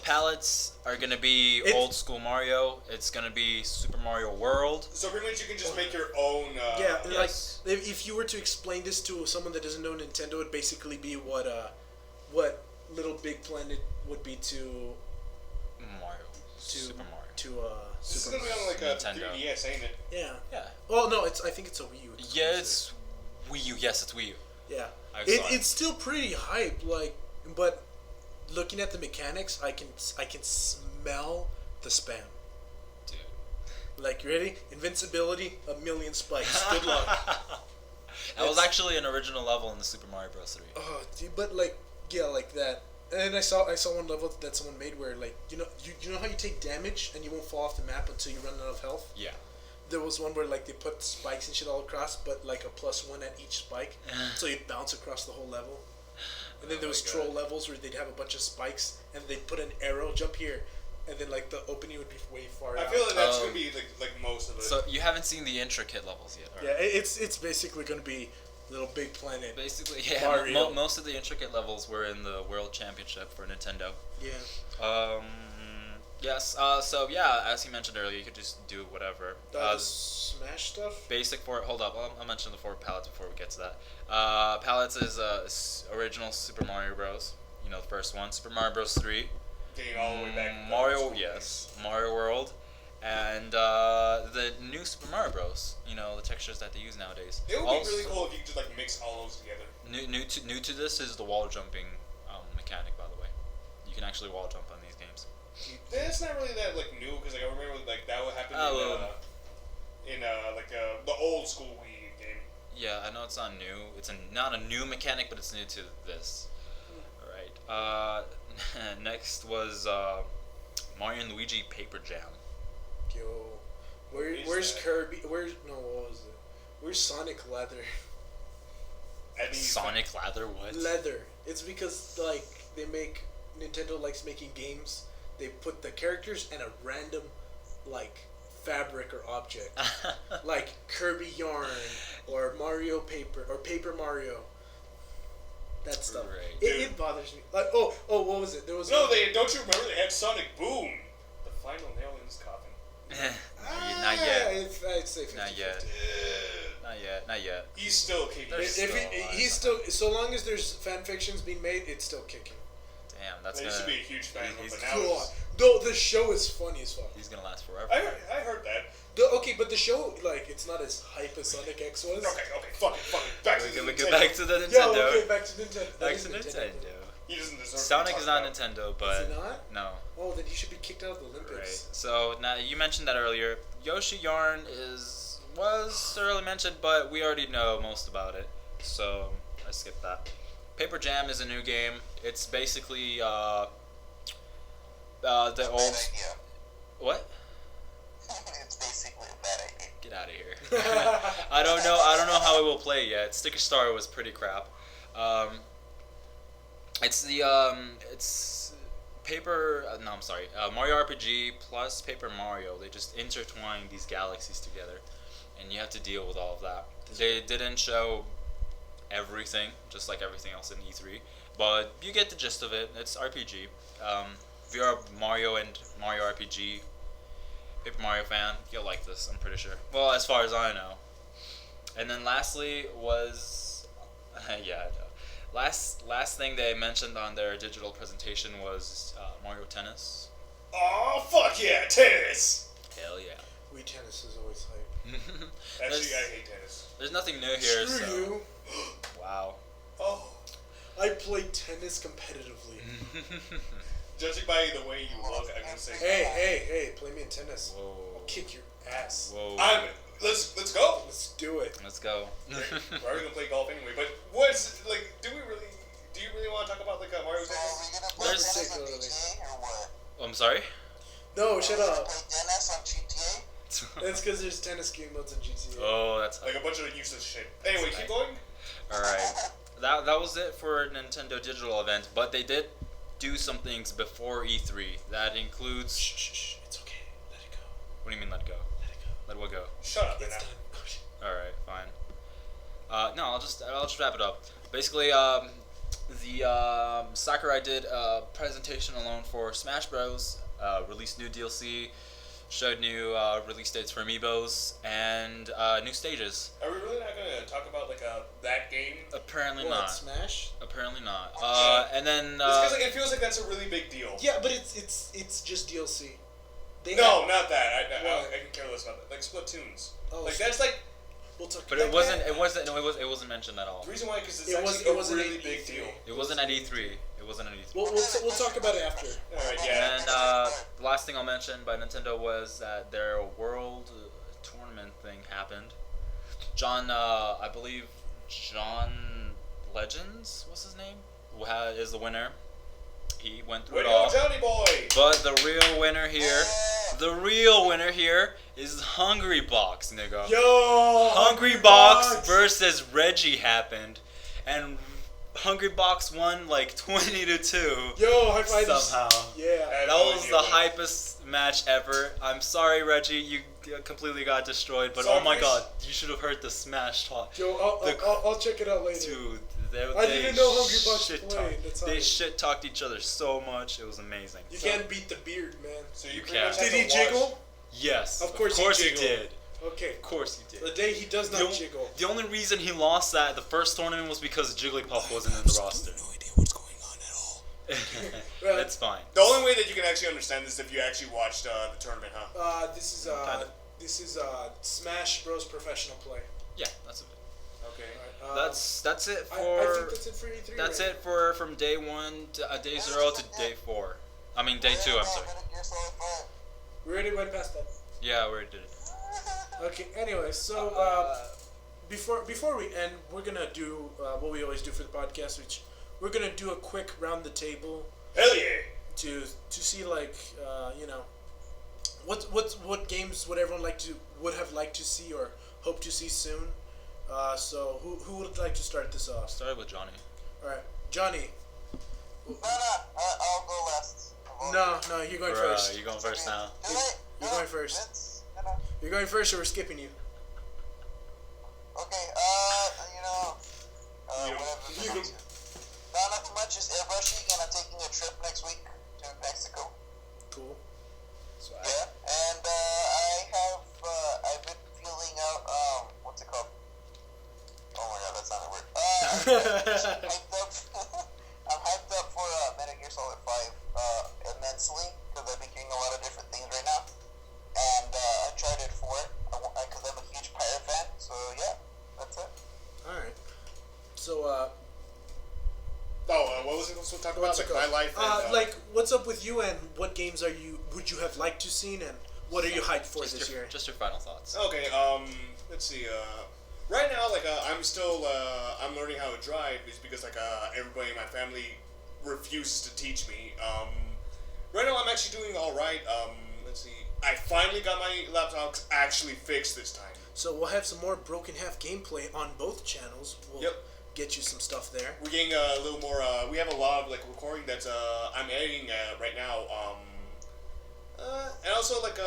palettes are gonna be It- old school Mario. It's gonna be Super Mario World. So pretty much you can just make your own. Yeah, yes. like if you were to explain this to someone that doesn't know Nintendo, it'd basically be what Little Big Planet would be to Mario. Super Mario. This is Super gonna be on like a Nintendo. 3DS, ain't it? Yeah. Yeah. Well, no, I think it's a Wii U. Yeah, it's Wii U. Yes, it's Wii U. Yeah. I saw it. It's still pretty hype, but looking at the mechanics, I can smell the spam. Dude. Like, you ready? Invincibility, 1,000,000 spikes. Good luck. That was actually an original level in the Super Mario Bros. 3. Oh, dude, but like that. And I saw one level that someone made where you know how you take damage and you won't fall off the map until you run out of health. Yeah. There was one where they put spikes and shit all across, but like a +1 at each spike, so you'd bounce across the whole level. And then Oh there was my troll God. levels where they'd have a bunch of spikes and they'd put an arrow, jump here, and then like the opening would be way far I out. feel like that's gonna be like most of it. So you haven't seen the intricate levels yet. Or? Yeah, it's basically gonna be Little Big Planet. Basically, yeah. Mario. Most of the intricate levels were in the World Championship for Nintendo. Yeah. Yes. So yeah, as you mentioned earlier, you could just do whatever. The Smash stuff. Basic for hold up. I'll mention the 4 palettes before we get to that. Palettes is original Super Mario Bros. You know, the first one, Super Mario Bros. 3. Getting all the way back. to Mario, the- yes, Mario World, and the new Super Mario Bros. You know, the textures that they use nowadays. It would Also, be really cool if you could just like mix all those together. New to this is the wall jumping mechanic. By the way, you can actually wall jump on these games. It's not really that like new because like I remember like that would happen in the old school Wii game. Yeah, I know it's not new. It's not a new mechanic, but it's new to this. All right. Next was Mario and Luigi Paper Jam. Yo, What is where's that? Kirby? What was it? Where's Sonic Leather? I think Sonic Lather, what? Leather. It's because like Nintendo likes making games. They put the characters and a random like fabric or object, like Kirby yarn or Mario paper or Paper Mario. That stuff. Right. It bothers me. Like what was it? There was No, they don't you remember they had Sonic Boom, the final nail in his coffin. Not yet. I'd say 50, Not yet. 50. Not yet. He's still kicking. There's If still a lot of he's still, so long as there's fan fictions being made, it's still kicking. Damn, that's I gonna. used to be a huge fan of him, he's- but now God, it's, though the show is funny as fuck. He's gonna last forever. I heard that. Okay, but the show like it's not as hype as Sonic X was. Okay, fuck it. Back to the We Nintendo. go back to the Yeah, Nintendo. okay, back to Nintendo. That Back is to Nintendo. He doesn't deserve. Sonic to be is not talked about. Nintendo, but Is it not? no. Oh, then he should be kicked out of the Right. Olympics. So now you mentioned that earlier. Yoshi Yarn was thoroughly mentioned, but we already know most about it, so I skipped that. Paper Jam is a new game. It's basically the A old. bad idea. What? It's basically a bad idea. Get out of here. I don't know how it will play yet. Sticker Star was pretty crap. It's paper. No, I'm sorry. Mario RPG plus Paper Mario. They just intertwine these galaxies together, and you have to deal with all of that. They didn't show everything, just like everything else in E3, but you get the gist of it. It's RPG. If you're a Mario and Mario RPG Paper Mario fan, you'll like this, I'm pretty sure. Well, as far as I know. And then lastly was yeah, I know. Last thing they mentioned on their digital presentation was Mario Tennis. Oh fuck yeah, tennis! Hell yeah. Wii Tennis is always hype. Actually, I hate tennis. There's nothing new here, Screw so you. wow. Oh, I play tennis competitively. judging by the way you look, I'm gonna say. Hey, play me in tennis. Whoa. I'll kick your ass. Whoa. Let's go. Let's do it. Let's go. We're already gonna play golf anyway. But what's like? Do you really want to talk about like Mario So are tennis? we gonna play There's- tennis on Particularly. GTA or what? I'm sorry? No, shut Are we gonna up. play tennis on GTA? That's because there's tennis game modes in GTA. Oh, that's Like a bunch of useless shit. Anyway, That's keep nice. going. Alright. That was it for Nintendo Digital event, but they did do some things before E3. That includes Shh. It's okay. Let it go. what do you mean let go? Let it go. Let what go? Shut up, It's right done. now. Alright, fine. No, I'll just wrap it up. Basically, the Sakurai did a presentation alone for Smash Bros. Released new DLC, showed new release dates for amiibos, and new stages. Are we really not gonna talk about like that game? Apparently What, not. Smash? Apparently not. And then It's 'cause, like, it feels like that's a really big deal. Yeah, but it's just DLC. They No, have- not that. What? I can care less about that. Like Splatoons. Oh, Like so- that's like We'll talk. but like it wasn't. that. It wasn't mentioned at all. the reason why because it's It was- actually it wasn't a really at big E3. deal. It wasn't at E3. It wasn't at E3. We'll talk about it after. All right, yeah. And the last thing I'll mention by Nintendo was that their world tournament thing happened. I believe John Legends was his name, is the winner. He went through Way it to go, all. Johnny boy! But the real winner here is Hungry Box, nigga. Yo, Hungry Box versus Reggie happened, and Hungry Box won like 20-2. Yo, high five. Somehow. Yeah. I had That no was idea the what- hypest match ever. I'm sorry, Reggie, you completely got destroyed. But Sorry, oh my Chris. God, you should have heard the smash talk. Yo, I'll check it out later. Dude, I didn't know Hungry Bucks shit played, talk- that's They how- shit talked each other so much. It was amazing. You can't beat the beard, man. So You pretty can't. much have Did he to watch- jiggle? Yes, Of course he he jiggled. did. Okay. Of course he The did. day he does not jiggle. The only reason he lost that the first tournament was because Jigglypuff wasn't in the roster. No idea what's going on at all. That's fine. The only way that you can actually understand this is if you actually watched the tournament, huh? This is Smash Bros. Professional play. Yeah, that's it. Okay. That's it I for. think that's it for E3. That's right? it for from day 1 to day 0 to day 4. I mean day 2. I'm sorry. Metal Gear Solid 5. We already went past that. Yeah, we already did it. Okay. Anyway, so before we end, we're gonna do what we always do for the podcast, which we're gonna do a quick round the table Hell yeah! to see like what games would everyone would have liked to see or hope to see soon. So who would like to start this off? Started with Johnny. All right, Johnny. I'll go last. No, you're going first. You're going first now. You're going first. You're going first, or we're skipping you. Okay, whatever. You- Not too much, just airbrushing, and I'm taking a trip next week to Mexico. Cool. So Yeah, and I've been feeling out, what's it called? Oh my god, that's not a word. I'm hyped up for Metal Gear Solid 5 immensely, because I've been hearing a lot of different things right now. And Uncharted 4, because I'm a huge Pirate fan, so yeah, that's it. All right. So what was it supposed to talk about? what's Like it my called? life and, like what's up with you, and what games would you have liked to seen, and what are you hyped for just this your, year? Just your final thoughts. Okay, let's see, right now, like, I'm still, I'm learning how to drive, is because, like, everybody in my family refuses to teach me, right now I'm actually doing alright, let's see, I finally got my laptop actually fixed this time. So we'll have some more Broken Half gameplay on both channels. We'll Yep. get you some stuff there. We're getting a little more, we have a lot of, like, recording that's, I'm editing, right now, and also, like,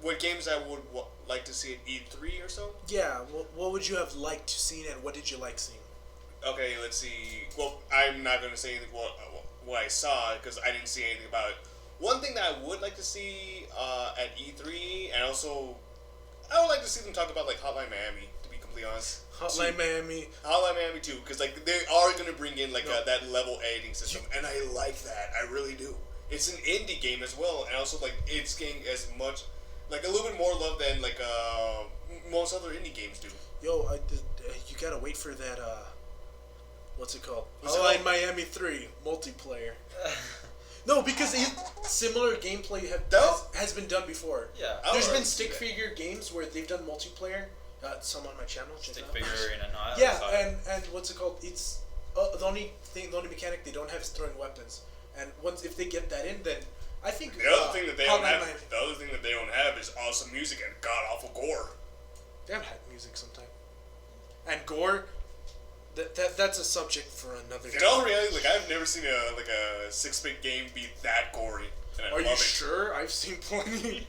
what games I would like to see at E3 or so. Yeah. What would you have liked to see, and what did you like seeing? Okay, let's see. Well, I'm not going to say anything what I saw because I didn't see anything about it. One thing that I would like to see at E3, and also I would like to see them talk about like Hotline Miami. To be completely honest, Hotline Miami. Hotline Miami too, because like they are going to bring in like that level editing system, and I like that. I really do. It's an indie game as well, and also like it's getting as much like a little bit more love than like most other indie games do. Yo, you gotta wait for that. What's it called? What's it Hotline called? Miami 3 multiplayer. No, because similar gameplay has been done before. Yeah. There's already been see stick that. figure games where they've done multiplayer. Some on my channel. check it Stick out. figure arena. No, I Yeah, saw it. and what's it called? It's the only mechanic they don't have is throwing weapons. And if they get that in, then I think The other thing that they don't Hotline have, Miami- the other thing that they don't have is awesome music and god awful gore. They haven't had music sometime. And gore, that's a subject for another In time. all reality, like I've never seen a 6-bit game be that gory. And I Are love you it. sure? I've seen plenty.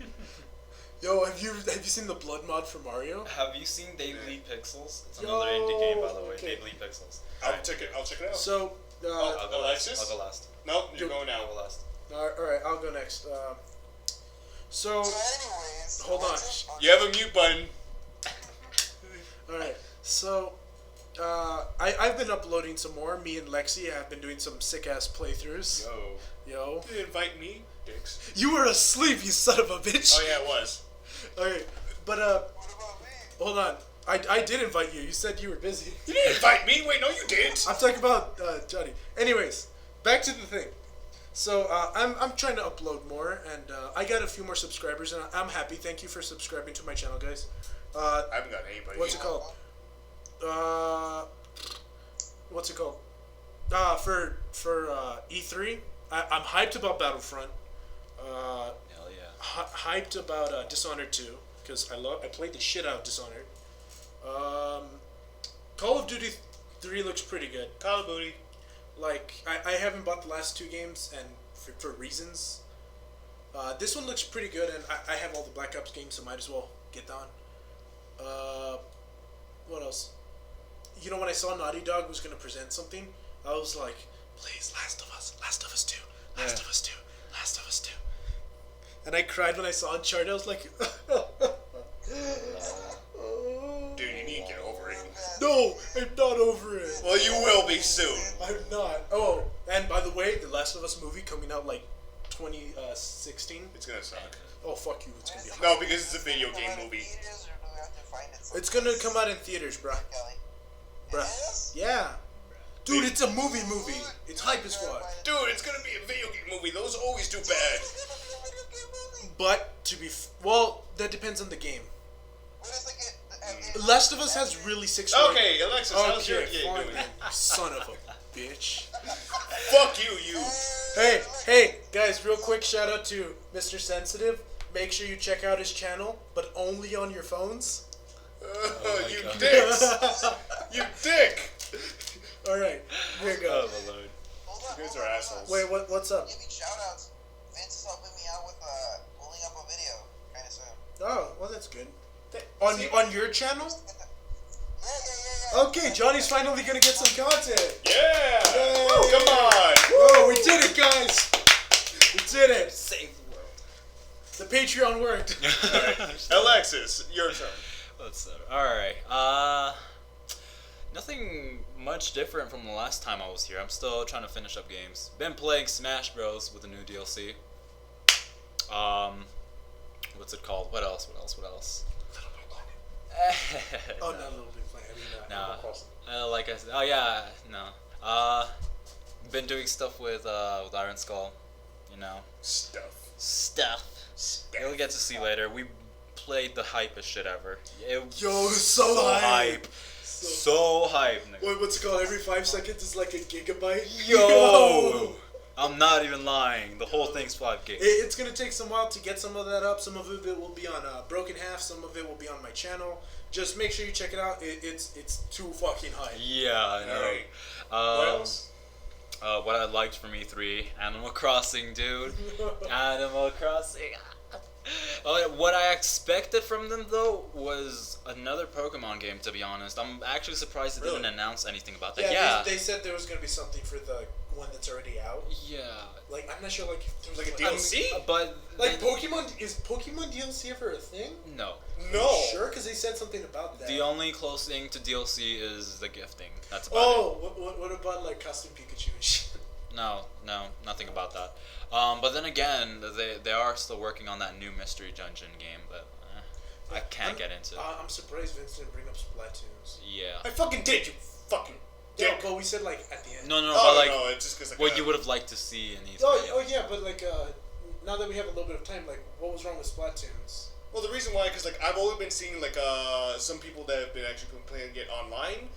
Yo, have you seen the blood mod for Mario? Have you seen They Bleed Pixels? It's Yo, another indie game, by the way. okay. They Bleed Pixels. I'll check it out. So, I'll go last. Alexis? I'll go last. No, you're Dude. going I'll now. go last. all right, I'll go next. So, So anyways, Hold on. You have a mute button. all right, so I've been uploading some more. Me and Lexi have been doing some sick ass playthroughs. Yo, You didn't invite me, dicks. you were asleep, you son of a bitch. Oh yeah, it was. Okay, but What about me? hold on. I did invite you. You said you were busy. You didn't invite me. Wait, no, you didn't. I'm talking about Johnny. Anyways, back to the thing. So I'm trying to upload more, and I got a few more subscribers, and I'm happy. Thank you for subscribing to my channel, guys. I haven't got anybody. What's it called? What's it called? For E3, I'm hyped about Battlefront. Hell yeah. Hyped about Dishonored 2 because I played the shit out of Dishonored. Call of Duty 3 looks pretty good. Call of Duty. Like, I haven't bought the last 2 games, and for reasons. This one looks pretty good, and I have all the Black Ops games, so might as well get that on. What else? You know, when I saw Naughty Dog was going to present something, I was like, please, Last of Us 2, Last of Us 2, Last of Us 2. And I cried when I saw Uncharted. I was like, Dude, you need to get over it. no, I'm not over it. Well, you will be soon. I'm not. Oh, and by the way, the Last of Us movie coming out like 2016. It's gonna suck. Oh, fuck you. It's gonna be hot. No, because it's a video game movie. It's gonna come out in theaters, bruh. Bruh. Yes? Yeah. Dude, it's a movie. It's hype as fuck. Dude, it's gonna be a video game movie. Those always do bad. But to be well, that depends on the game. What is like Last of Us has really sick story. Okay, Alexis, how's your Okay, game fine, doing? then, you son of a bitch. Fuck you, you. Hey, guys, real quick shout out to Mr. Sensitive. Make sure you check out his channel, but only on your phones. You God. dicks. You dick. Alright, here it goes. Oh, my lord. You guys are assholes. Wait, what's up? Giving shoutouts. Vince is helping me out with pulling up a video kind of soon. Oh, well, that's good. On your channel? Yeah. Okay, Johnny's finally gonna get some content. Yeah. Yay. Come on. Whoa, we did it, guys. We did it. Save the world. The Patreon worked. Alexis, your turn. Alright. Nothing much different from the last time I was here. I'm still trying to finish up games. Been playing Smash Bros. With the new DLC. What's it called? What else? Oh, not Little Big Planet. I mean, No. Animal Crossing. Like I said, oh yeah, no. Been doing stuff with Iron Skull, you know. Stuff. You'll get to see later. We played the hypest shit ever. Yo, so hype. So hype. Nigga. What's it called? Every 5 seconds is like a gigabyte. Yo! I'm not even lying. The whole thing's 5 gigs. It's gonna take some while to get some of that up. Some of it will be on Broken Half. Some of it will be on my channel. Just make sure you check it out. It's too fucking hype. Yeah, I know. Alright. What else? What I liked from E3, Animal Crossing, dude. Animal Crossing. What I expected from them, though, was another Pokemon game, to be honest. I'm actually surprised they didn't announce anything about that. Yeah. They said there was gonna be something for the one that's already out. Yeah. Like, I'm not sure, like, if there was Like a like, DLC? But... Like, Pokemon... Is Pokemon DLC ever a thing? No. No. Sure, because they said something about that. The only close thing to DLC is the gifting. That's about what about, like, custom Pikachu and shit? it. No, nothing about that. But then again, they are still working on that new Mystery Dungeon game, but I can't get into it. I'm surprised Vince didn't bring up Splatoons. Yeah. I fucking did, you fucking Yeah, dick. but we said, like, at the end. No, Oh, but like, no, it's just because like what you would have liked to see in E3. Oh, yeah, but, like, now that we have a little bit of time, like, what was wrong with Splatoons? Well, the reason why, because like I've only been seeing like some people that have been actually playing it online.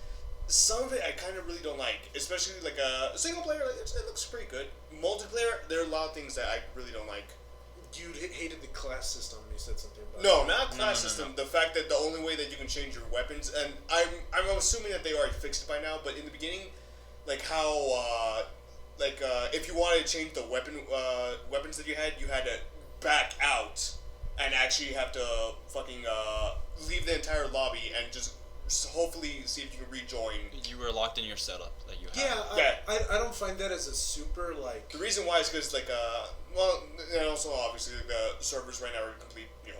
Some of it I kind of really don't like, especially like single player. Like, it looks pretty good. Multiplayer, there are a lot of things that I really don't like. You hated the class system. You said something about. No, not class no, system. no. The fact that the only way that you can change your weapons, and I'm assuming that they already fixed it by now. But in the beginning, like how if you wanted to change the weapons that you had to back out and actually have to fucking leave the entire lobby and just hopefully see if you can rejoin. You were locked in your setup that you had. Yeah, I don't find that as a super, like... The reason why is because like well, and also obviously the servers right now are complete, you know.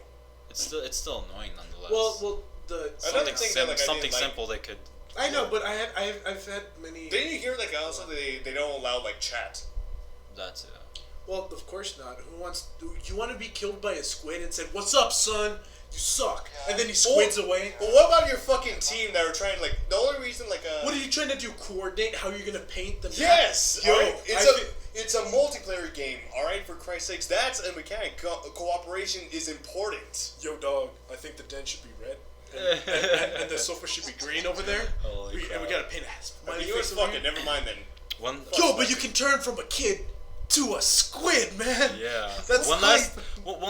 It's still annoying nonetheless. Well, the... Another thing that, like, I something didn't like- simple they could. I know, but I've had many... Didn't you hear like also they don't allow like chat? That's it. Well, of course not. You want to be killed by a squid and said, "What's up, son? You suck," and then he squids away. Well, what about your fucking team that are trying like the only reason like What are you trying to do? Coordinate how you're gonna paint the map? Yes, Yo, alright? It's a multiplayer game. All right, for Christ's sakes, that's a mechanic. Cooperation is important. Yo, dog. I think the den should be red, and the sofa should be green over there. Holy And we crap. gotta paint a smiley You know what? face Fuck over it. here. Never mind then. One. Yo, but you can turn from a kid to a squid, man. Yeah. That's one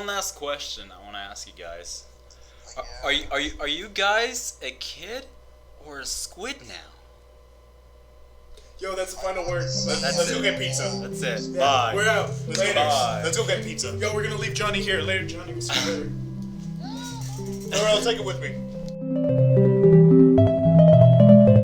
last question I want to ask you guys. Are you guys a kid or a squid now? Yo, that's the final word. Let's go get pizza. That's it. Yeah, Bye. We're out. Let's Later. Bye. Let's go get pizza. Yo, we're gonna leave Johnny here. Later, Johnny. We'll see you later. Or I'll take it with me.